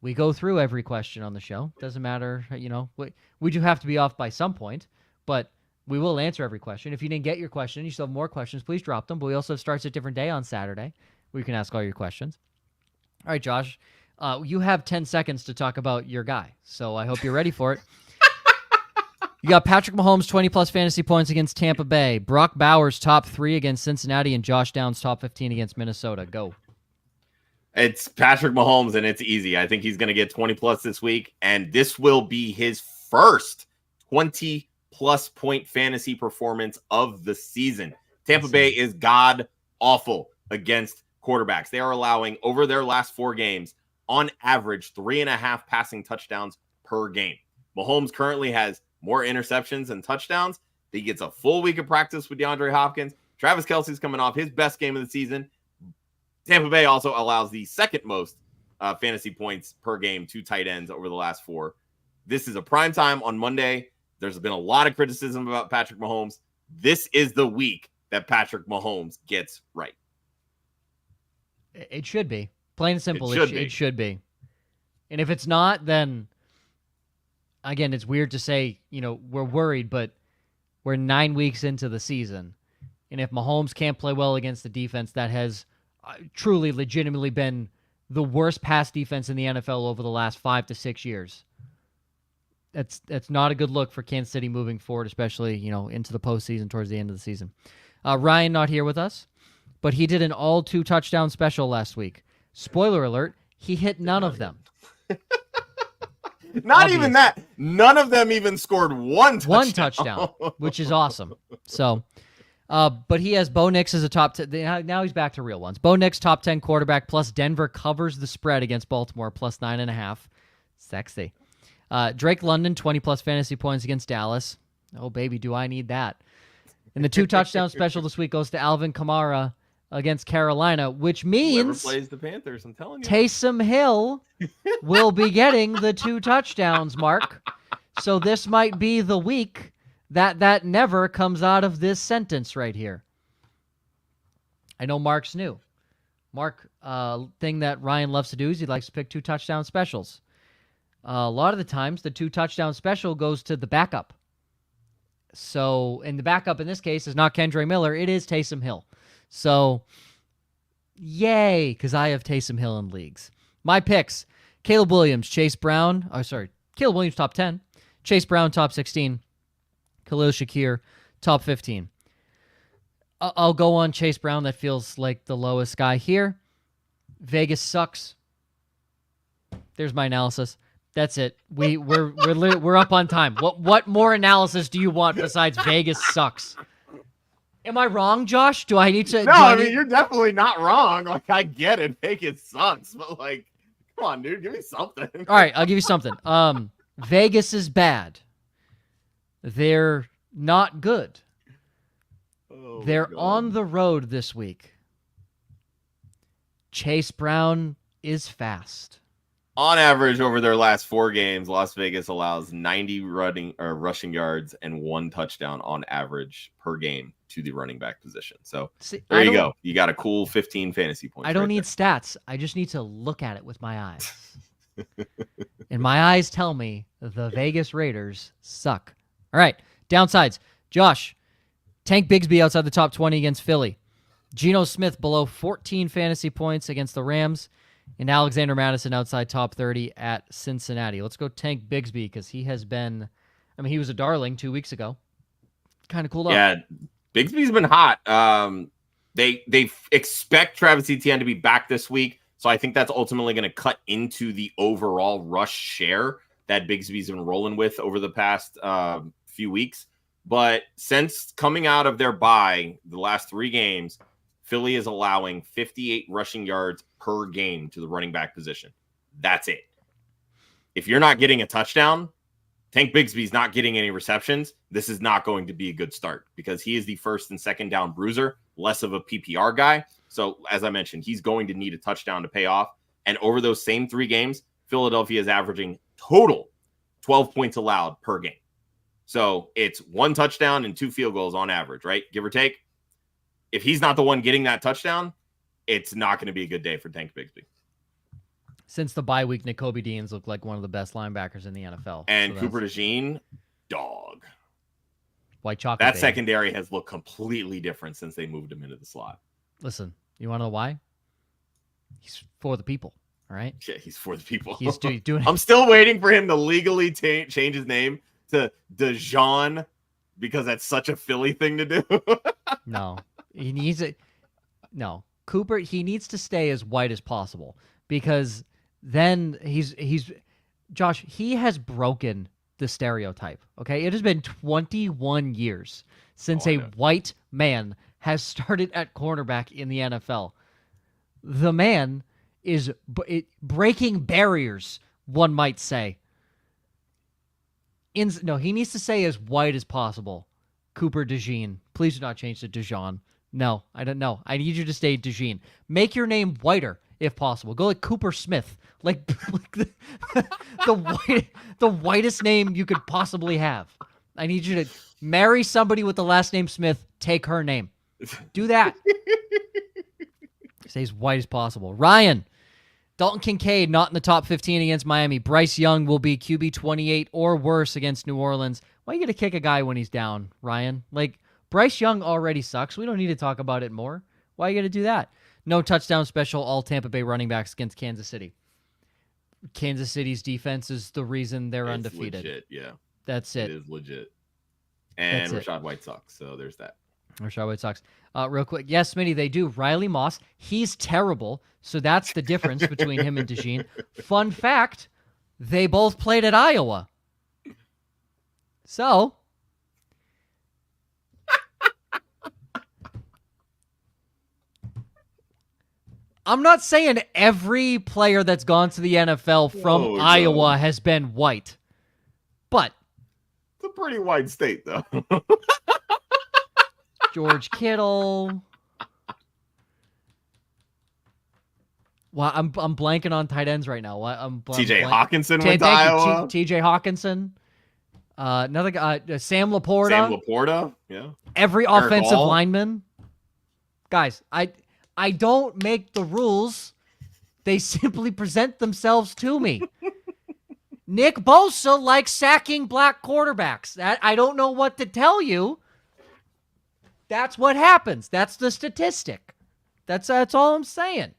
we go through every question on the show. Doesn't matter, we do have to be off by some point, but we will answer every question. If you didn't get your question, you still have more questions, please drop them. But we also have starts at a different day on Saturday where you can ask all your questions. All right, Josh, you have 10 seconds to talk about your guy, so I hope you're ready for it. You got Patrick Mahomes, 20-plus fantasy points against Tampa Bay. Brock Bowers, top 3 against Cincinnati, and Josh Downs, top 15 against Minnesota. Go. It's Patrick Mahomes, and it's easy. I think he's going to get 20-plus this week, and this will be his first 20-plus point fantasy performance of the season. Tampa Bay is god-awful against quarterbacks. They are allowing, over their last 4 games, on average, 3.5 passing touchdowns per game. Mahomes currently has more interceptions than touchdowns. He gets a full week of practice with DeAndre Hopkins. Travis Kelce's coming off his best game of the season. Tampa Bay also allows the second most fantasy points per game to tight ends over the last 4. This is a prime time on Monday. There's been a lot of criticism about Patrick Mahomes. This is the week that Patrick Mahomes gets right. It should be. Plain and simple, it should be. And if it's not, then, again, it's weird to say, we're worried, but we're 9 weeks into the season. And if Mahomes can't play well against the defense that has truly, legitimately been the worst pass defense in the NFL over the last 5 to 6 years, that's not a good look for Kansas City moving forward, especially, into the postseason towards the end of the season. Ryan not here with us, but he did an all 2 touchdown special last week. Spoiler alert, he hit none of them. Not even that. None of them even scored one touchdown, which is awesome. So, but he has Bo Nix as a top 10. Now he's back to real ones. Bo Nix, top 10 quarterback, plus Denver covers the spread against Baltimore, plus 9.5. Sexy. Drake London, 20-plus fantasy points against Dallas. Oh, baby, do I need that. And the 2 touchdown special this week goes to Alvin Kamara against Carolina, which means whoever plays the Panthers, I'm telling you. Taysom Hill will be getting the 2 touchdowns, Mark. So this might be the week that never comes out of this sentence right here. I know Mark's new. Mark, thing that Ryan loves to do is he likes to pick 2 touchdown specials. A lot of the times, the 2 touchdown special goes to the backup. So, and the backup in this case is not Kendre Miller. It is Taysom Hill. So, yay, because I have Taysom Hill in leagues. My picks, Caleb Williams, Caleb Williams, top 10. Chase Brown, top 16. Khalil Shakir, top 15. I'll go on Chase Brown. That feels like the lowest guy here. Vegas sucks. There's my analysis. That's it. We're up on time. What more analysis do you want besides Vegas sucks? Am I wrong, Josh? Do I need to? No, you're definitely not wrong. Like, I get it. Vegas sucks, but come on, dude, give me something. All right, I'll give you something. Vegas is bad. They're not good. Oh, they're on the road this week. Chase Brown is fast. On average, over their last 4 games, Las Vegas allows 90 rushing yards and 1 touchdown on average per game to the running back position. So there you go. You got a cool 15 fantasy points. I don't need stats. I just need to look at it with my eyes. And my eyes tell me the Vegas Raiders suck. All right, downsides. Josh, Tank Bigsby outside the top 20 against Philly. Geno Smith below 14 fantasy points against the Rams. And Alexander Madison outside top 30 at Cincinnati. Let's go Tank Bigsby because he has been, he was a darling 2 weeks ago. Kind of cooled off. Yeah, Bigsby's been hot. They expect Travis Etienne to be back this week. So I think that's ultimately going to cut into the overall rush share that Bigsby's been rolling with over the past few weeks. But since coming out of their bye, the last 3 games, Philly is allowing 58 rushing yards per game to the running back position. That's it. If you're not getting a touchdown, Tank Bigsby's not getting any receptions, this is not going to be a good start because he is the first and second down bruiser, less of a PPR guy. So as I mentioned, he's going to need a touchdown to pay off. And over those same 3 games, Philadelphia is averaging total 12 points allowed per game. So it's 1 touchdown and 2 field goals on average, right? Give or take. If he's not the one getting that touchdown, it's not going to be a good day for Tank Bigsby. Since the bye week, Nakobe Dean's looked like one of the best linebackers in the NFL. And so Cooper DeJean, dog. White chocolate. That secondary has looked completely different since they moved him into the slot. Listen, you want to know why? He's for the people, all right? Yeah, he's for the people. He's doing I'm still waiting for him to legally change his name to DeJean because that's such a Philly thing to do. No. He needs it. No, Cooper. He needs to stay as white as possible because then he's Josh. He has broken the stereotype. Okay, it has been 21 years since a white man has started at cornerback in the NFL. The man is breaking barriers. One might say. No, he needs to stay as white as possible. Cooper DeJean. Please do not change to DeJean. No, I don't know. I need you to stay DeJean. Make your name whiter if possible. Go like Cooper Smith. Like the whitest name you could possibly have. I need you to marry somebody with the last name Smith. Take her name. Do that. Stay as white as possible. Ryan. Dalton Kincaid not in the top 15 against Miami. Bryce Young will be QB 28 or worse against New Orleans. Why are you going to kick a guy when he's down, Ryan? Like, Bryce Young already sucks. We don't need to talk about it more. Why are you going to do that? No touchdown special, all Tampa Bay running backs against Kansas City. Kansas City's defense is the reason they're undefeated. Legit, yeah. That's it. It is legit. And Rachaad White sucks, so there's that. Rachaad White sucks. Real quick, yes, Smitty, they do. Riley Moss, he's terrible, so that's the difference between him and DeJean. Fun fact, they both played at Iowa. So, I'm not saying every player that's gone to the NFL from Iowa has been white, but it's a pretty white state, though. George Kittle. Well, I'm blanking on tight ends right now. T.J. Hawkinson went to Iowa. T.J. Hawkinson. Another guy, Sam Laporta. Sam Laporta, yeah. Every Eric offensive Hall. lineman. Guys, I don't make the rules. They simply present themselves to me. Nick Bosa likes sacking black quarterbacks. I don't know what to tell you. That's what happens. That's the statistic. That's all I'm saying.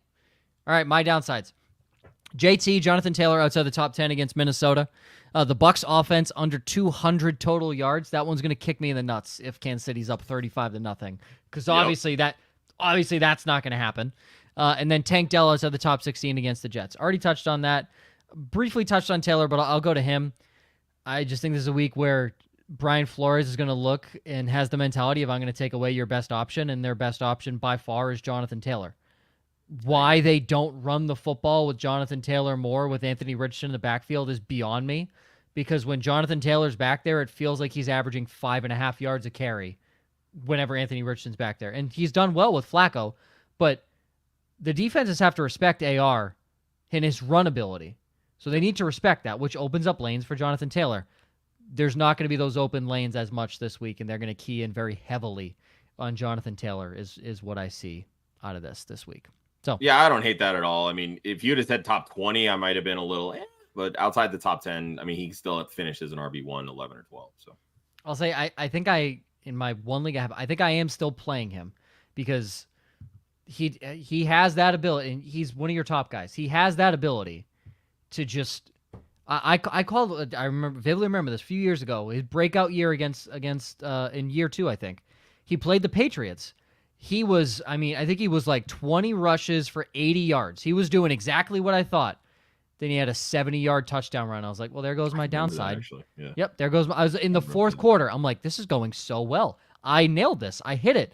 All right, my downsides. JT, Jonathan Taylor outside the top 10 against Minnesota. The Bucks offense under 200 total yards. That one's going to kick me in the nuts if Kansas City's up 35-0. Because obviously that's not going to happen. And then Tank Dell outside the top 16 against the Jets. Already touched on that. Briefly touched on Taylor, but I'll go to him. I just think this is a week where Brian Flores is going to look and has the mentality of I'm going to take away your best option, and their best option by far is Jonathan Taylor. Why they don't run the football with Jonathan Taylor more with Anthony Richardson in the backfield is beyond me, because when Jonathan Taylor's back there, it feels like he's averaging 5.5 yards a carry whenever Anthony Richardson's back there. And he's done well with Flacco, but the defenses have to respect AR and his run ability. So they need to respect that, which opens up lanes for Jonathan Taylor. There's not going to be those open lanes as much this week, and they're going to key in very heavily on Jonathan Taylor is what I see out of this week. So yeah, I don't hate that at all. I mean, if you'd have said top 20, I might have been a little, but outside the top 10, I mean, he still finished as an RB1, 11 or 12. So I'll say I think in my one league I think I am still playing him because he has that ability, and he's one of your top guys. He has that ability to just I vividly remember this a few years ago, his breakout year against in year 2, I think. He played the Patriots. He was, I think he was like 20 rushes for 80 yards. He was doing exactly what I thought. Then he had a 70-yard touchdown run. I was like, well, there goes my downside. Yeah. Yep, there goes I was in the fourth quarter. I'm like, this is going so well. I nailed this. I hit it.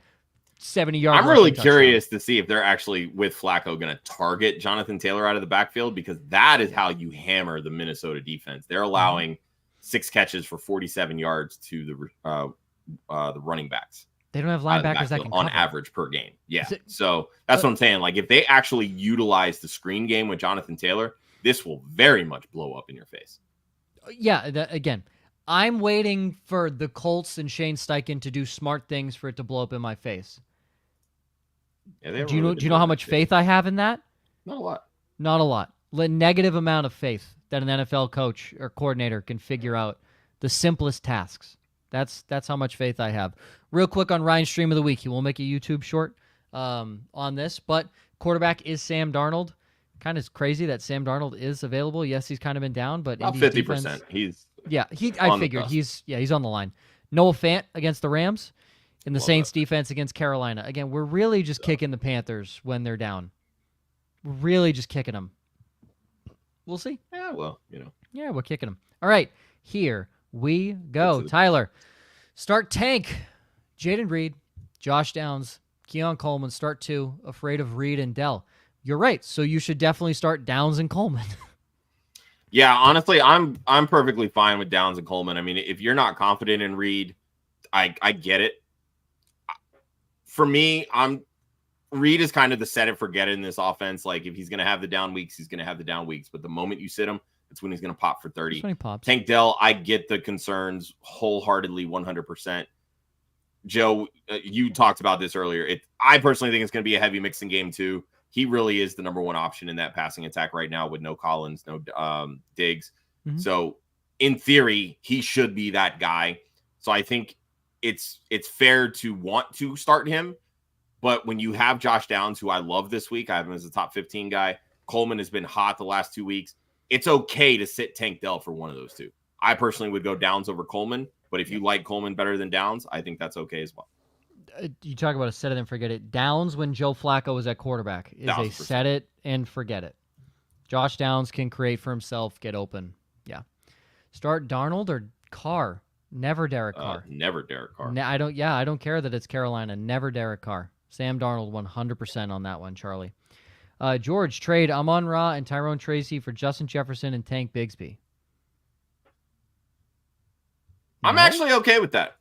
70-yard. I'm really curious to see if they're actually, with Flacco, going to target Jonathan Taylor out of the backfield, because that is how you hammer the Minnesota defense. They're allowing 6 catches for 47 yards to the running backs. They don't have linebackers that can on cover. Average per game. Yeah. So that's what I'm saying. Like, if they actually utilize the screen game with Jonathan Taylor, this will very much blow up in your face. Yeah. Again, I'm waiting for the Colts and Shane Steichen to do smart things for it to blow up in my face. Yeah, do you know how much faith I have in that? Not a lot. Not a lot. Negative amount of faith that an NFL coach or coordinator can figure out the simplest tasks. That's how much faith I have. Real quick on Ryan's stream of the week. He will make a YouTube short on this, but quarterback is Sam Darnold. Kind of crazy that Sam Darnold is available. Yes, he's kind of been down, but about 50%. I figured he's on the line. Noah Fant against the Rams, and the Saints defense against Carolina. Again, we're really just kicking the Panthers when they're down. We're really just kicking them. We'll see. Yeah, well, Yeah, we're kicking them. All right, here we go. Tyler, start tank. Jaden Reed, Josh Downs, Keon Coleman, start 2. Afraid of Reed and Dell. You're right. So you should definitely start Downs and Coleman. Yeah, honestly, I'm perfectly fine with Downs and Coleman. I mean, if you're not confident in Reed, I get it. For me, Reed is kind of the set it forget it in this offense. Like, if he's going to have the down weeks, he's going to have the down weeks. But the moment you sit him, that's when he's going to pop for 30. That's when he pops. Tank Dell, I get the concerns wholeheartedly, 100%. Joe, you talked about this earlier. I personally think it's going to be a heavy mixing game too. He really is the number 1 option in that passing attack right now with no Collins, no Diggs. Mm-hmm. So in theory, he should be that guy. So I think it's fair to want to start him. But when you have Josh Downs, who I love this week, I have him as a top 15 guy. Coleman has been hot the last 2 weeks. It's okay to sit Tank Dell for one of those two. I personally would go Downs over Coleman. But if you like Coleman better than Downs, I think that's okay as well. You talk about a set it and forget it. Downs, when Joe Flacco was at quarterback, is 1,000%. A set it and forget it. Josh Downs can create for himself, get open. Yeah. Start Darnold or Carr. Never Derek Carr. Never Derek Carr. I don't care that it's Carolina. Never Derek Carr. Sam Darnold 100% on that one, Charlie. George, trade Amon-Ra and Tyrone Tracy for Justin Jefferson and Tank Bigsby. I'm actually okay with that.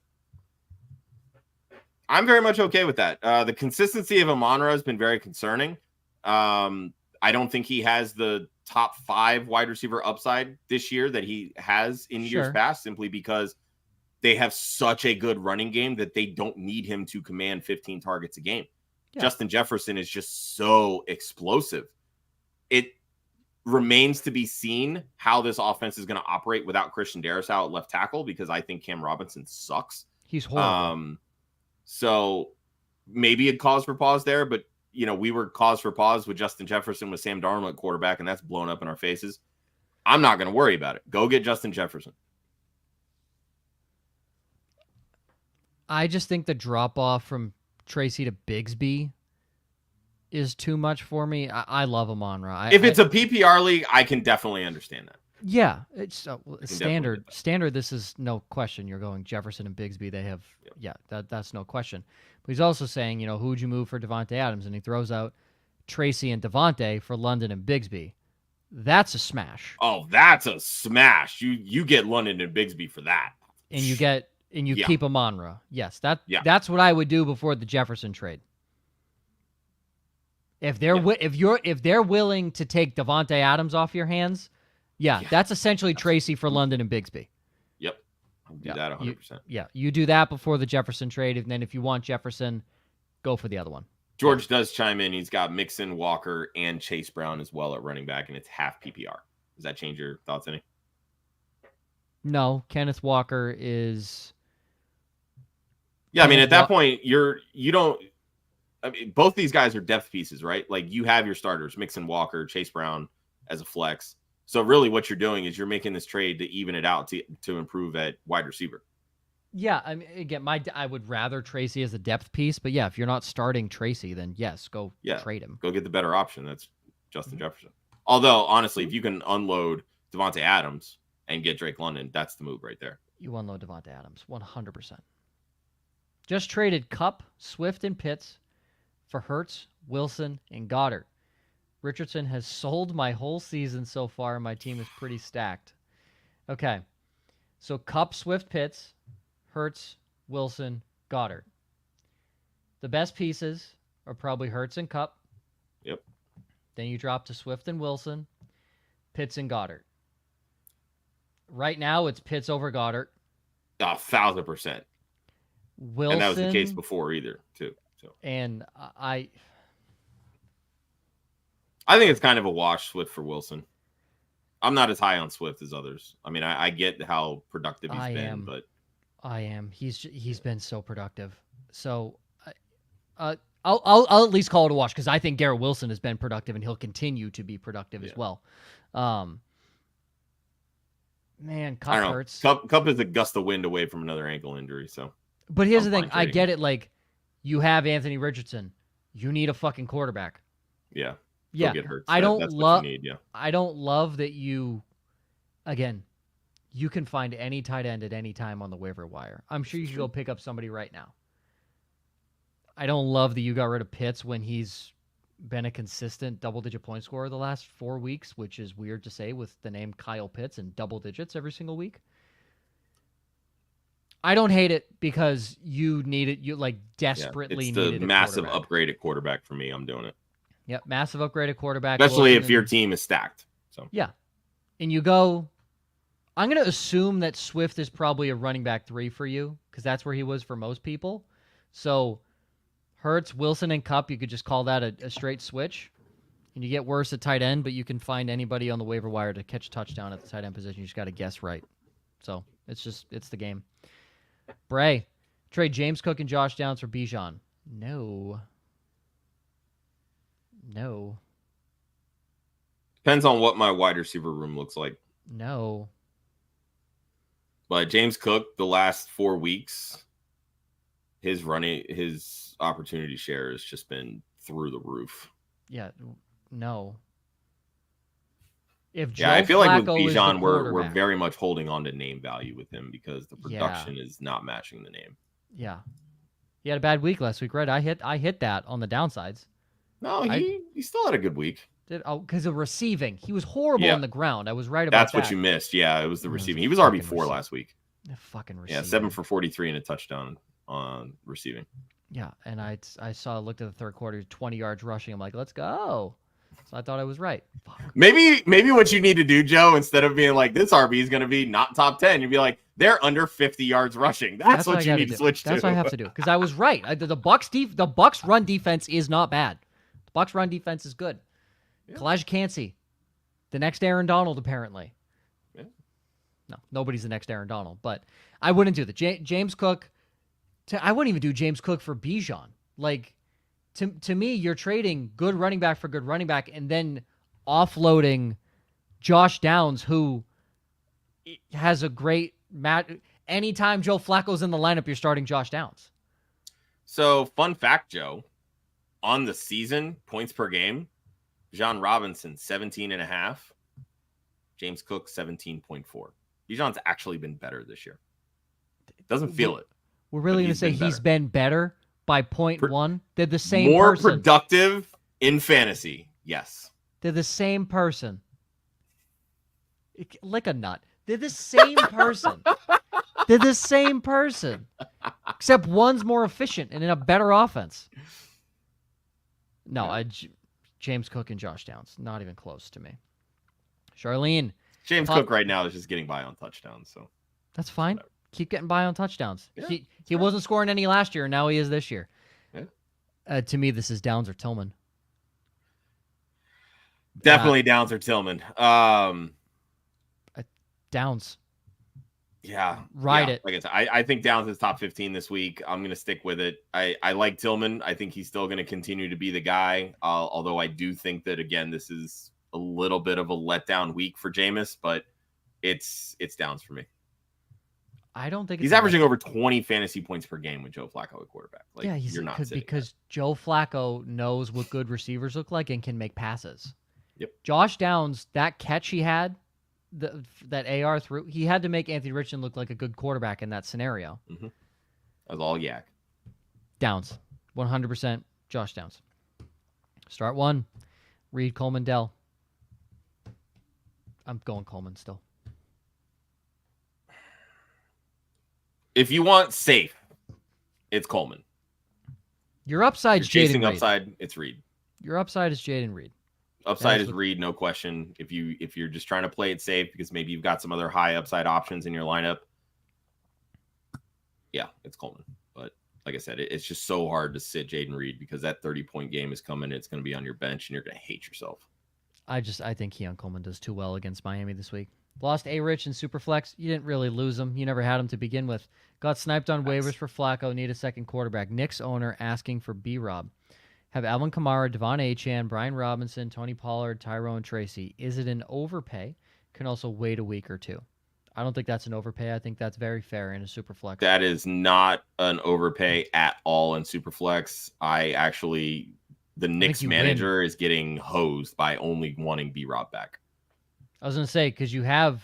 I'm very much okay with that. The consistency of Amon-Ra has been very concerning. I don't think he has the top 5 wide receiver upside this year that he has in years past, simply because they have such a good running game that they don't need him to command 15 targets a game. Yeah. Justin Jefferson is just so explosive. It remains to be seen how this offense is going to operate without Christian Darrisaw at left tackle, because I think Cam Robinson sucks. He's horrible. So maybe a cause for pause there, but we were cause for pause with Justin Jefferson with Sam Darnold at quarterback, and that's blown up in our faces. I'm not going to worry about it. Go get Justin Jefferson. I just think the drop off from Tracy to Bigsby is too much for me. I love Amon-Ra. If it's a PPR league, I can definitely understand that. Yeah, it's standard. Standard. This is no question. You're going Jefferson and Bigsby. They have, that's no question. But he's also saying, who would you move for Devontae Adams? And he throws out Tracy and Devontae for London and Bigsby. That's a smash. Oh, that's a smash. You get London and Bigsby for that, and you keep Amon-Ra. Yes, that's what I would do before the Jefferson trade. If they're willing to take Devontae Adams off your hands, Yeah, that's essentially Tracy for London and Bigsby. Yep. I'll do that 100%. You do that before the Jefferson trade, and then if you want Jefferson, go for the other one. George does chime in. He's got Mixon, Walker, and Chase Brown as well at running back, and it's half PPR. Does that change your thoughts any? No, Kenneth Walker is... Yeah, I mean, at that point, both these guys are depth pieces, right? Like, you have your starters, Mixon, Walker, Chase Brown as a flex. So really what you're doing is you're making this trade to even it out to improve at wide receiver. Yeah, I mean, again, I would rather Tracy as a depth piece, but yeah, if you're not starting Tracy, then yes, go trade him. Go get the better option. That's Justin Jefferson. Although, honestly, if you can unload Devontae Adams and get Drake London, that's the move right there. You unload Devontae Adams, 100%. Just traded Kupp, Swift, and Pitts for Hurts, Wilson, and Goddard. Richardson has sold my whole season so far, and my team is pretty stacked. Okay, so Kupp, Swift, Pitts, Hurts, Wilson, Goddard. The best pieces are probably Hurts and Kupp. Yep. Then you drop to Swift and Wilson, Pitts and Goddard. Right now, it's Pitts over Goddard. 1,000%. Wilson, and that was the case before either, too. So. And I think it's kind of a wash Swift for Wilson. I'm not as high on Swift as others. I mean, I get how productive he's been, but I am. He's been so productive. So I'll at least call it a wash because I think Garrett Wilson has been productive and he'll continue to be productive as well. Man, Kupp hurts. Kupp is a gust of wind away from another ankle injury. So, but here's the thing: I get it. Like, you have Anthony Richardson, you need a fucking quarterback. Yeah. Get Hurts. I don't love that you. Again, you can find any tight end at any time on the waiver wire. I'm sure you should go pick up somebody right now. I don't love that you got rid of Pitts when he's been a consistent double-digit point scorer the last 4 weeks, which is weird to say with the name Kyle Pitts and double digits every single week. I don't hate it because you need it. You desperately need it. It's the massive upgrade at quarterback for me. I'm doing it. Yep, massive upgrade at quarterback. Especially if your team is stacked. So yeah. And you go, I'm going to assume that Swift is probably a running back 3 for you because that's where he was for most people. So Hurts, Wilson, and Kupp, you could just call that a straight switch. And you get worse at tight end, but you can find anybody on the waiver wire to catch a touchdown at the tight end position. You just got to guess right. So it's the game. Bray, trade James Cook and Josh Downs for Bijan. No. Depends on what my wide receiver room looks like. No. But James Cook, the last 4 weeks, his opportunity share has just been through the roof. Yeah, no. If I feel like with Bijan, we're very much holding on to name value with him because the production is not matching the name. Yeah, he had a bad week last week, right? I hit that on the downsides. No, he still had a good week. Because of receiving, he was horrible on the ground. I was right about that. That's what you missed. Yeah, it was the receiving. He was RB4 last week. Fucking receiving. Yeah, 7 for 43 and a touchdown on receiving. Yeah, and looked at the third quarter, 20 yards rushing. I'm like, let's go. So I thought I was right. Fuck. Maybe what you need to do, Joe, instead of being like this RB is going to be not top 10, you'd be like they're under 50 yards rushing. That's what you need to switch to. That's what I have to do because I was right. The Bucs run defense is not bad. The Bucs run defense is good. Yeah. Kalijah Cansey, the next Aaron Donald, apparently. Yeah. No, nobody's the next Aaron Donald, but I wouldn't do that. James Cook. I wouldn't even do James Cook for Bijan. Like, to me, you're trading good running back for good running back and then offloading Josh Downs, who has a great match. Anytime Joe Flacco's in the lineup, you're starting Josh Downs. So, fun fact, Joe, on the season, points per game, Bijan Robinson, 17.5. James Cook, 17.4. Bijan's actually been better this year. Doesn't feel it. We're really going to say he's been better by 0.1? They're the same more person. Productive in fantasy, yes. They're the same person. Lick a nut. They're the same person. They're the same person. Except one's more efficient and in a better offense. No, James Cook and Josh Downs. Not even close to me. Charlene, James Cook right now is just getting by on touchdowns, so that's fine. Whatever. Keep getting by on touchdowns. Yeah, he wasn't scoring any last year, and now he is this year. Yeah. To me, this is Downs or Tillman. Definitely Downs or Tillman. Downs. Yeah. Ride it. Like I said, I think Downs is top 15 this week. I'm going to stick with it. I like Tillman. I think he's still going to continue to be the guy. Although I do think that, again, this is a little bit of a letdown week for Jameis, but it's Downs for me. I don't think he's averaging over 20 fantasy points per game with Joe Flacco at quarterback. Like, yeah, you're not because Joe Flacco knows what good receivers look like and can make passes. Yep. Josh Downs, that catch he had, that AR threw, he had to make Anthony Richardson look like a good quarterback in that scenario. Mm-hmm. That was all yak. Downs, 100% Josh Downs. Start one, Reed, Coleman, Dell. I'm going Coleman still. If you want safe, it's Coleman. Your upside's Jaden chasing Reed. Upside, it's Reed. Your upside is Jaden Reed. Upside is Reed, no question. If you're just trying to play it safe because maybe you've got some other high upside options in your lineup, yeah, it's Coleman. But like I said, it's just so hard to sit Jaden Reed because that 30-point game is coming. It's going to be on your bench, and you're going to hate yourself. I think Keon Coleman does too well against Miami this week. Lost A-Rich in Superflex. You didn't really lose him. You never had him to begin with. Got sniped on waivers for Flacco. Need a second quarterback. Knicks owner asking for B-Rob. Have Alvin Kamara, Devon Achane, Brian Robinson, Tony Pollard, Tyrone Tracy. Is it an overpay? Can also wait a week or two. I don't think that's an overpay. I think that's very fair in a Superflex. That is not an overpay at all in Superflex. The Knicks manager is getting hosed by only wanting B-Rob back. I was going to say, because you have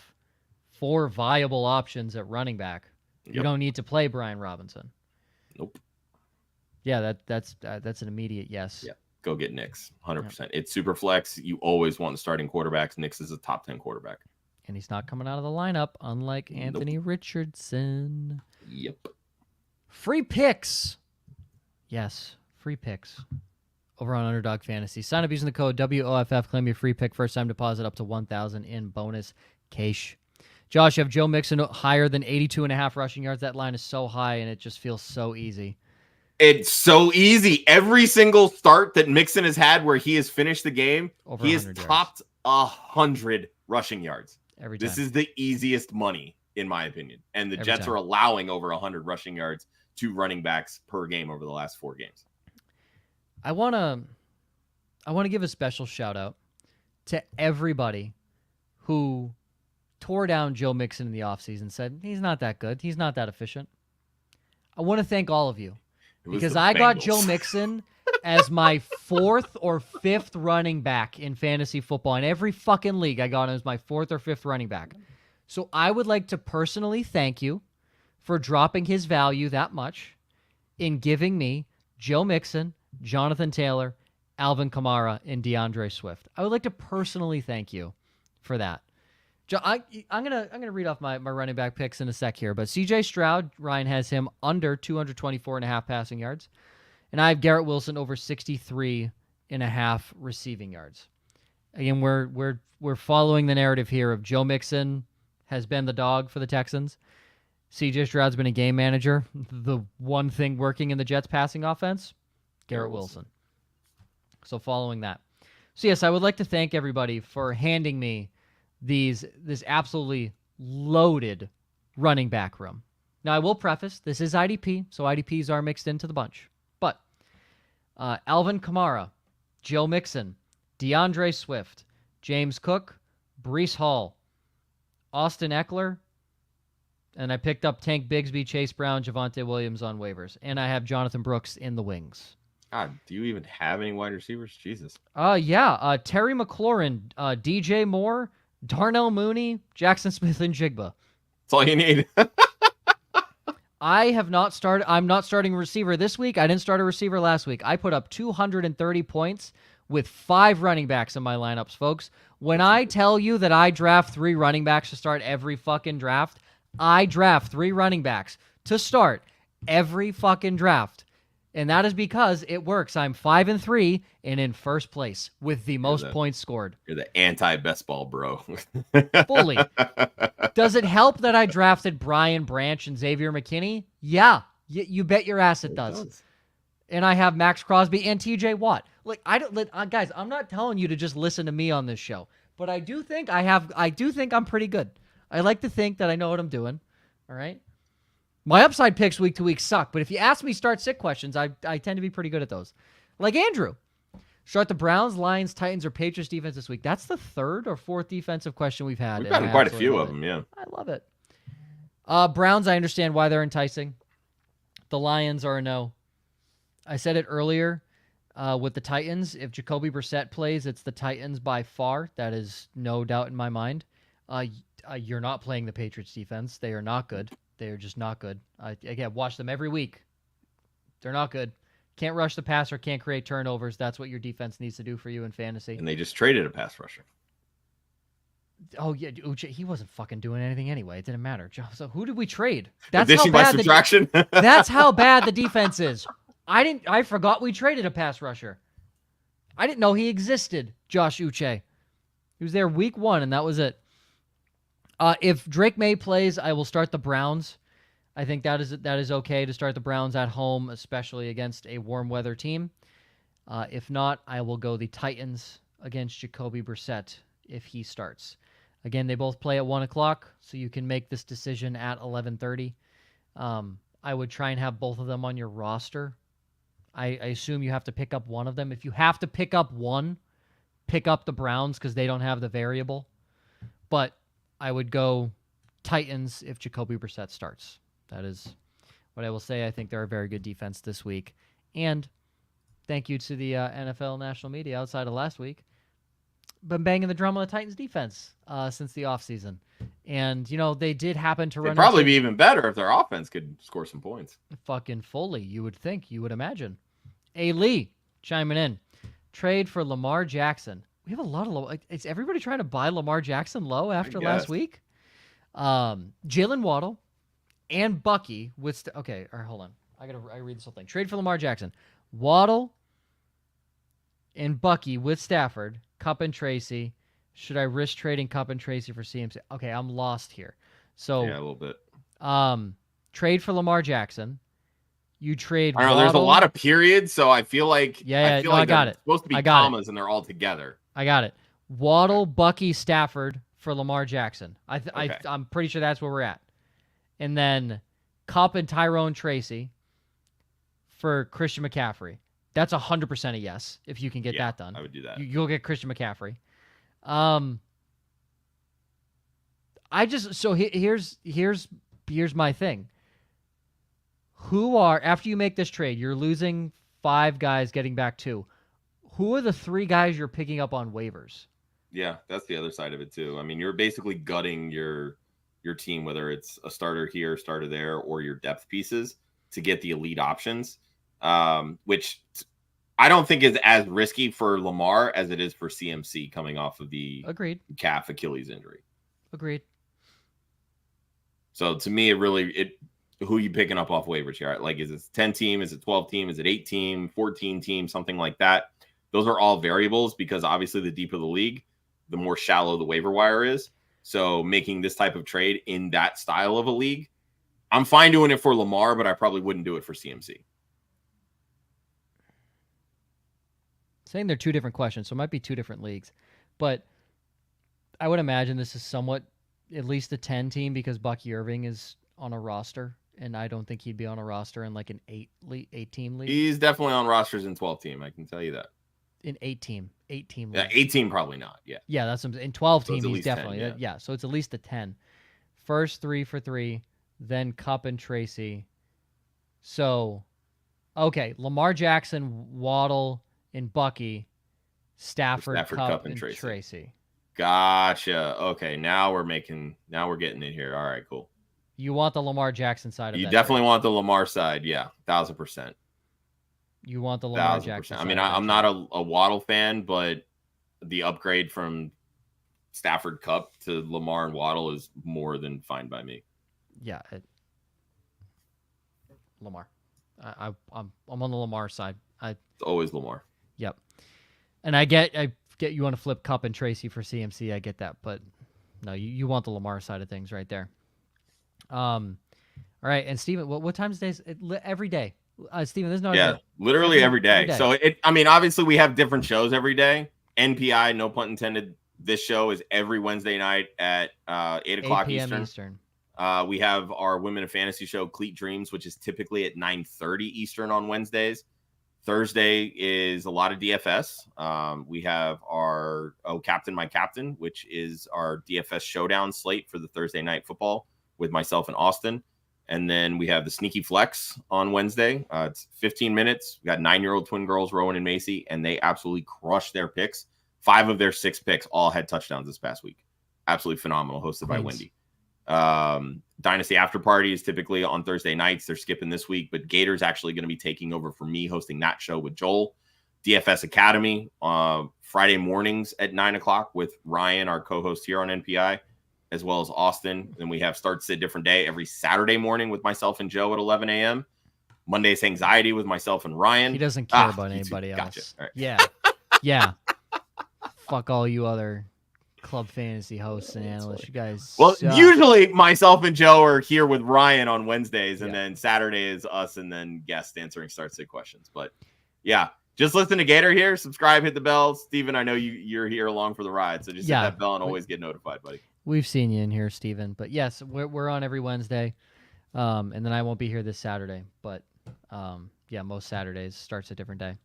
4 viable options at running back. Yep. You don't need to play Brian Robinson. Nope. Yeah, that's an immediate yes. Yeah, go get Knicks, 100%. Yep. It's Superflex. You always want the starting quarterbacks. Knicks is a top 10 quarterback. And he's not coming out of the lineup, unlike Anthony Richardson. Yep. Free picks. Yes, free picks. Over on Underdog Fantasy. Sign up using the code WOFF. Claim your free pick. First time deposit up to $1,000 in bonus cash. Josh, you have Joe Mixon higher than 82.5 rushing yards. That line is so high, and it just feels so easy. It's so easy. Every single start that Mixon has had where he has finished the game, he has topped 100 rushing yards. Every time. This is the easiest money, in my opinion. And the Jets are allowing over 100 rushing yards to running backs per game over the last 4 games. I want to give a special shout out to everybody who tore down Joe Mixon in the offseason, said he's not that good, he's not that efficient. I want to thank all of you because I got Joe Mixon as my 4th or 5th running back in fantasy football. In every fucking league, I got him as my 4th or 5th running back. So I would like to personally thank you for dropping his value that much in giving me Joe Mixon, Jonathan Taylor, Alvin Kamara, and DeAndre Swift. I would like to personally thank you for that. I'm gonna read off my running back picks in a sec here, but C.J. Stroud, Ryan has him under 224.5 passing yards, and I have Garrett Wilson over 63.5 receiving yards. Again, we're following the narrative here of Joe Mixon has been the dog for the Texans. C.J. Stroud's been a game manager. The one thing working in the Jets' passing offense, Garrett Wilson. So following that. So yes, I would like to thank everybody for handing me this absolutely loaded running back room. Now, I will preface, this is IDP, so IDPs are mixed into the bunch. But Alvin Kamara, Joe Mixon, DeAndre Swift, James Cook, Breece Hall, Austin Eckler, and I picked up Tank Bigsby, Chase Brown, Javonte Williams on waivers. And I have Jonathan Brooks in the wings. God, do you even have any wide receivers? Jesus. Yeah. Terry McLaurin, DJ Moore, Darnell Mooney, Jackson Smith, and Jigba. That's all you need. I'm not starting a receiver this week. I didn't start a receiver last week. I put up 230 points with 5 running backs in my lineups, folks. When I tell you that I draft 3 running backs to start every fucking draft, I draft 3 running backs to start every fucking draft. And that is because it works. I'm 5-3 and in first place with the most points scored. You're the anti-best ball bro. Fully. Does it help that I drafted Brian Branch and Xavier McKinney? Yeah. You bet your ass it does. And I have Max Crosby and TJ Watt. Like, guys, I'm not telling you to just listen to me on this show, but I do think I'm pretty good. I like to think that I know what I'm doing. All right. My upside picks week to week suck, but if you ask me start sit questions, I tend to be pretty good at those. Like Andrew. Start the Browns, Lions, Titans, or Patriots defense this week. That's the third or fourth defensive question we've had. We've gotten quite a few of them, yeah. I love it. Browns, I understand why they're enticing. The Lions are a no. I said it earlier with the Titans. If Jacoby Brissett plays, it's the Titans by far. That is no doubt in my mind. You're not playing the Patriots defense. They are not good. They are just not good. Again, watch them every week. They're not good. Can't rush the passer, can't create turnovers. That's what your defense needs to do for you in fantasy. And they just traded a pass rusher. Oh, yeah, Uche, he wasn't fucking doing anything anyway. It didn't matter. So who did we trade? That's addition how bad by subtraction. That's how bad the defense is. I forgot we traded a pass rusher. I didn't know he existed, Josh Uche. He was there week 1, and that was it. If Drake May plays, I will start the Browns. I think that is okay to start the Browns at home, especially against a warm weather team. If not, I will go the Titans against Jacoby Brissett if he starts. Again, they both play at 1 o'clock, so you can make this decision at 11:30. I would try and have both of them on your roster. I assume you have to pick up one of them. If you have to pick up one, pick up the Browns because they don't have the variable. But I would go Titans if Jacoby Brissett starts. That is what I will say. I think they're a very good defense this week. And thank you to the NFL national media outside of last week. Been banging the drum on the Titans defense since the offseason. And, they did happen to run. It'd probably be even better if their offense could score some points. Fucking fully, you would think. You would imagine. A. Lee chiming in. Trade for Lamar Jackson. We have a lot of is everybody trying to buy Lamar Jackson low after last week? Jalen Waddle and Bucky with okay, all right, hold on. I read this whole thing. Trade for Lamar Jackson. Waddle and Bucky with Stafford, Kupp and Tracy. Should I risk trading Kupp and Tracy for CMC? Okay, I'm lost here. So yeah, a little bit. Trade for Lamar Jackson. You trade. I don't know. There's a lot of periods, so I feel like I got it. Supposed to be commas, and they're all together. I got it. Waddle, Bucky, Stafford for Lamar Jackson. I'm pretty sure that's where we're at. And then Kupp and Tyrone Tracy for Christian McCaffrey. That's 100% a yes if you can get that done. I would do that. You'll get Christian McCaffrey. Here's my thing. After you make this trade, you're losing 5 guys, getting back 2. Who are the 3 guys you're picking up on waivers? Yeah, that's the other side of it too. I mean, you're basically gutting your team, whether it's a starter here, starter there, or your depth pieces to get the elite options, which I don't think is as risky for Lamar as it is for CMC coming off of the calf Achilles injury. Agreed. So to me, who are you picking up off waivers here? Like, is it 10 team? Is it 12 team? Is it 8 team, 14 team, something like that? Those are all variables because obviously the deeper the league, the more shallow the waiver wire is. So making this type of trade in that style of a league, I'm fine doing it for Lamar, but I probably wouldn't do it for CMC. Saying they're 2 different questions, so it might be 2 different leagues. But I would imagine this is somewhat at least a 10 team because Bucky Irving is on a roster, and I don't think he'd be on a roster in like an 8-team league. He's definitely on rosters in 12 team. I can tell you that. In 8-team league. Yeah, 18 probably not. Yeah. That's in 12 team. So he's definitely 10, So it's at least a 10. First 3 for 3, then Kupp and Tracy. So, okay, Lamar Jackson, Waddle, and Bucky, Stafford Kupp, and Tracy. Gotcha. Okay, now we're getting in here. All right, cool. You want the Lamar Jackson side of that? You definitely want the Lamar side. Yeah, 1,000%. You want the Lamar Jackson. I mean, I'm not a Waddle fan, but the upgrade from Stafford Kupp to Lamar and Waddle is more than fine by me. Yeah. Lamar. I'm on the Lamar side. It's always Lamar. Yep. And I get you want to flip Cup and Tracy for CMC. I get that, but no, you want the Lamar side of things right there. All right, and Steven, what time's days? Every day. Steven, there's no literally every day. So obviously we have different shows every day. NPI, no pun intended. This show is every Wednesday night at 8 o'clock Eastern. We have our Women in Fantasy show, Cleat Dreams, which is typically at 9:30 Eastern on Wednesdays. Thursday is a lot of DFS. We have our Captain My Captain, which is our DFS showdown slate for the Thursday night football with myself and Austin. And then we have the Sneaky Flex on Wednesday. It's 15 minutes. We got 9-year-old twin girls, Rowan and Macy, and they absolutely crushed their picks. 5 of their 6 picks all had touchdowns this past week. Absolutely phenomenal, hosted by Wendy. Dynasty After Party is typically on Thursday nights. They're skipping this week, but Gator's actually going to be taking over for me, hosting that show with Joel. DFS Academy Friday mornings at 9 o'clock with Ryan, our co-host here on NPI, as well as Austin. Then we have Starts a Different Day every Saturday morning with myself and Joe at 11 a.m. Monday's Anxiety with myself and Ryan. He doesn't care about anybody else. Gotcha. Right. Yeah. Fuck all you other Club Fantasy hosts and analysts. You guys. Well, usually myself and Joe are here with Ryan on Wednesdays, and then Saturday is us and then guests answering Start Sit questions. But yeah, just listen to Gator here. Subscribe, hit the bell. Steven, I know you're here along for the ride, so just hit that bell and always get notified, buddy. We've seen you in here, Steven. But yes, we're on every Wednesday. And then I won't be here this Saturday. But most Saturdays Starts a Different Day.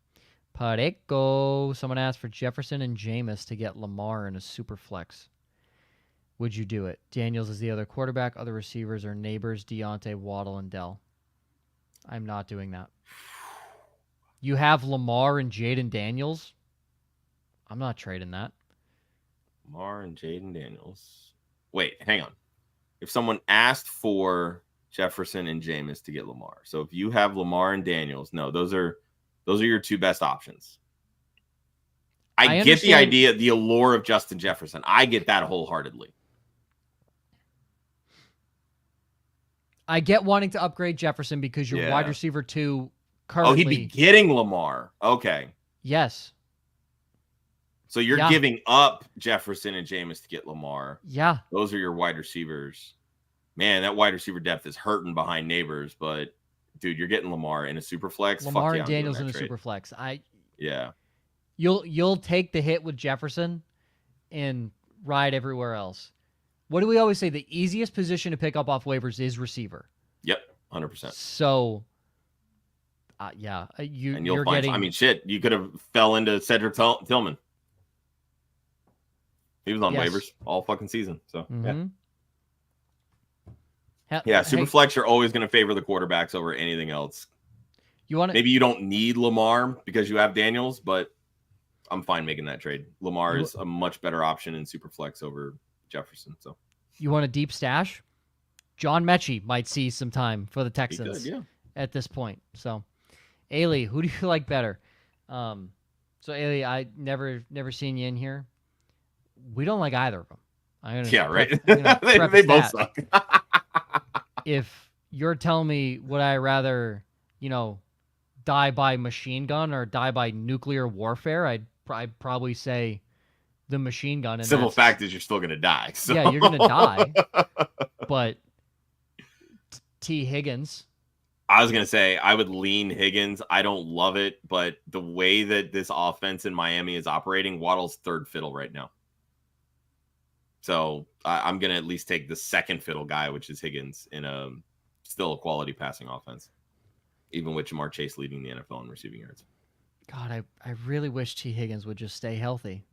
Pareco. Someone asked for Jefferson and Jameis to get Lamar in a super flex. Would you do it? Daniels is the other quarterback. Other receivers are Neighbors, Deontay, Waddle, and Dell. I'm not doing that. You have Lamar and Jaden Daniels? I'm not trading that. Lamar and Jaden Daniels. Wait, hang on. If someone asked for Jefferson and Jameis to get Lamar, so if you have Lamar and Daniels, no, those are your 2 best options. I get the idea, the allure of Justin Jefferson. I get that wholeheartedly. I get wanting to upgrade Jefferson because you're wide receiver 2 currently. Oh, he'd be getting Lamar. Okay. Yes. So you're giving up Jefferson and Jameis to get Lamar. Yeah. Those are your wide receivers. Man, that wide receiver depth is hurting behind Neighbors, but dude, you're getting Lamar in a super flex. Lamar and Daniels in a super flex. Yeah. You'll take the hit with Jefferson and ride everywhere else. What do we always say? The easiest position to pick up off waivers is receiver. Yep, 100%. So, you'll you're find. getting. I mean, shit. You could have fell into Cedric Tillman. He was on waivers all fucking season. So super flex. You're always going to favor the quarterbacks over anything else. Maybe you don't need Lamar because you have Daniels, but I'm fine making that trade. Lamar is a much better option in super flex over Jefferson. So you want a deep stash? John Mechie might see some time for the Texans at this point. So, Ailey, who do you like better? So Ailey, I never seen you in here. We don't like either of them. Right. They both suck. If you're telling me would I rather, die by machine gun or die by nuclear warfare, I'd probably say the machine gun. And simple fact is you're still going to die. So. Yeah, you're going to die. But T. Higgins. I was going to say I would lean Higgins. I don't love it, but the way that this offense in Miami is operating, Waddle's third fiddle right now. So I'm going to at least take the second fiddle guy, which is Higgins, in still a quality passing offense, even with Jamar Chase leading the NFL in receiving yards. God, I really wish T. Higgins would just stay healthy.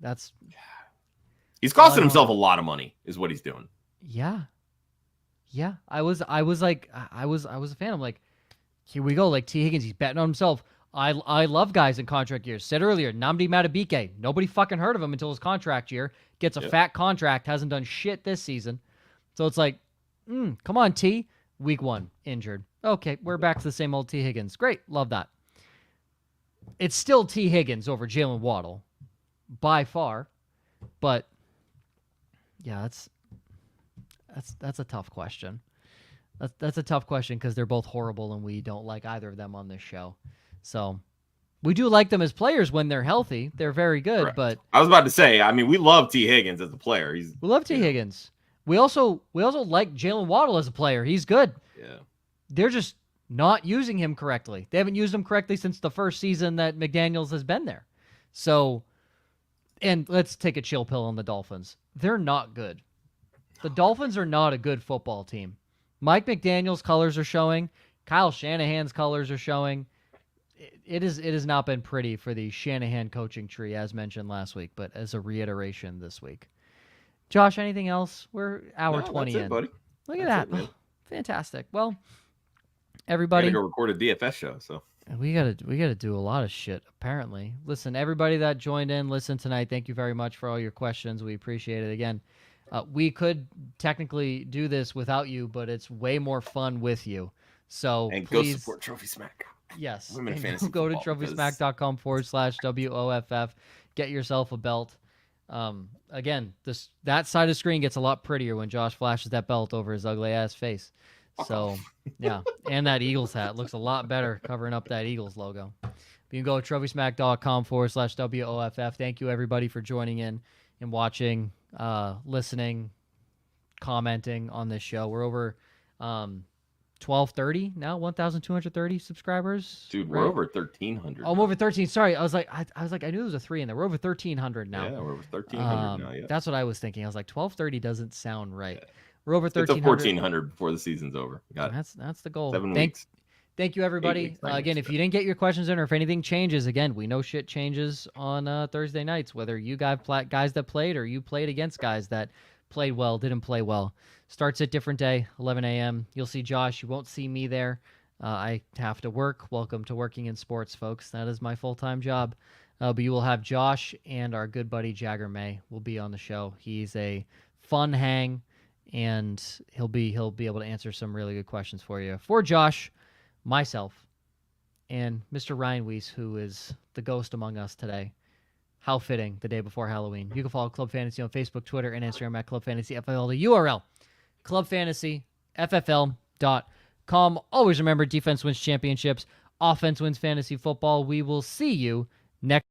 He's costing himself a lot of money, is what he's doing. Yeah. I was a fan. I'm like, here we go. Like T. Higgins, he's betting on himself. I love guys in contract years. Said earlier, Nnamdi Madubuike. Nobody fucking heard of him until his contract year. Gets a fat contract, hasn't done shit this season. So it's like, come on, T. Week 1, injured. Okay, we're back to the same old T. Higgins. Great, love that. It's still T. Higgins over Jalen Waddle, by far. But yeah, that's a tough question. That's a tough question because they're both horrible and we don't like either of them on this show. So we do like them as players when they're healthy. They're very good, Correct. but I was about to say, I mean, we love T. Higgins as a player. We love T. Higgins. We also like Jalen Waddle as a player. He's good. Yeah. They're just not using him correctly. They haven't used him correctly since the first season that McDaniels has been there. So, and let's take a chill pill on the Dolphins. They're not good. The Dolphins are not a good football team. Mike McDaniel's colors are showing. Kyle Shanahan's colors are showing. It has not been pretty for the Shanahan coaching tree, as mentioned last week, but as a reiteration this week. Josh, anything else? We're hour 20 that's in. it, buddy. Look at that. It, fantastic. Well, everybody, gotta go record a DFS show, so we gotta do a lot of shit, apparently. Listen, everybody that joined in, listen tonight, thank you very much for all your questions. We appreciate it. Again, we could technically do this without you, but it's way more fun with you. So and please go support Trophy Smack. Yes. Women Fantasy Go to Football, trophysmack.com/WOFF. Get yourself a belt. Again, that side of the screen gets a lot prettier when Josh flashes that belt over his ugly ass face. So, yeah. And that Eagles hat looks a lot better covering up that Eagles logo. You can go to trophysmack.com/WOFF. Thank you, everybody, for joining in and watching, listening, commenting on this show. We're over 1,230 now, 1,230 subscribers. Dude, we're over 1,300. Oh, I'm over 13. Sorry, I was like, I knew there was a 3 in there. We're over 1,300 now. Yeah, we're over 1,300 now. Yeah, that's what I was thinking. I was like, 1,230 doesn't sound right. Yeah. We're over 1,300. It's a 1,400 before the season's over. Got it. That's the goal. 7 weeks. Thank you, everybody. Weeks, Again, if you didn't get your questions in, or if anything changes, again, we know shit changes on Thursday nights. Whether you guys that played or you played against guys that played well, didn't play well. Starts at different day, 11 a.m. You'll see Josh. You won't see me there. I have to work. Welcome to working in sports, folks. That is my full-time job. But you will have Josh and our good buddy Jagger May will be on the show. He's a fun hang, and he'll be able to answer some really good questions for you. For Josh, myself, and Mr. Ryan Weiss, who is the ghost among us today. How fitting, the day before Halloween. You can follow Club Fantasy on Facebook, Twitter, and Instagram at Club Fantasy FFL. The URL, clubfantasyffl.com. Always remember, defense wins championships. Offense wins fantasy football. We will see you next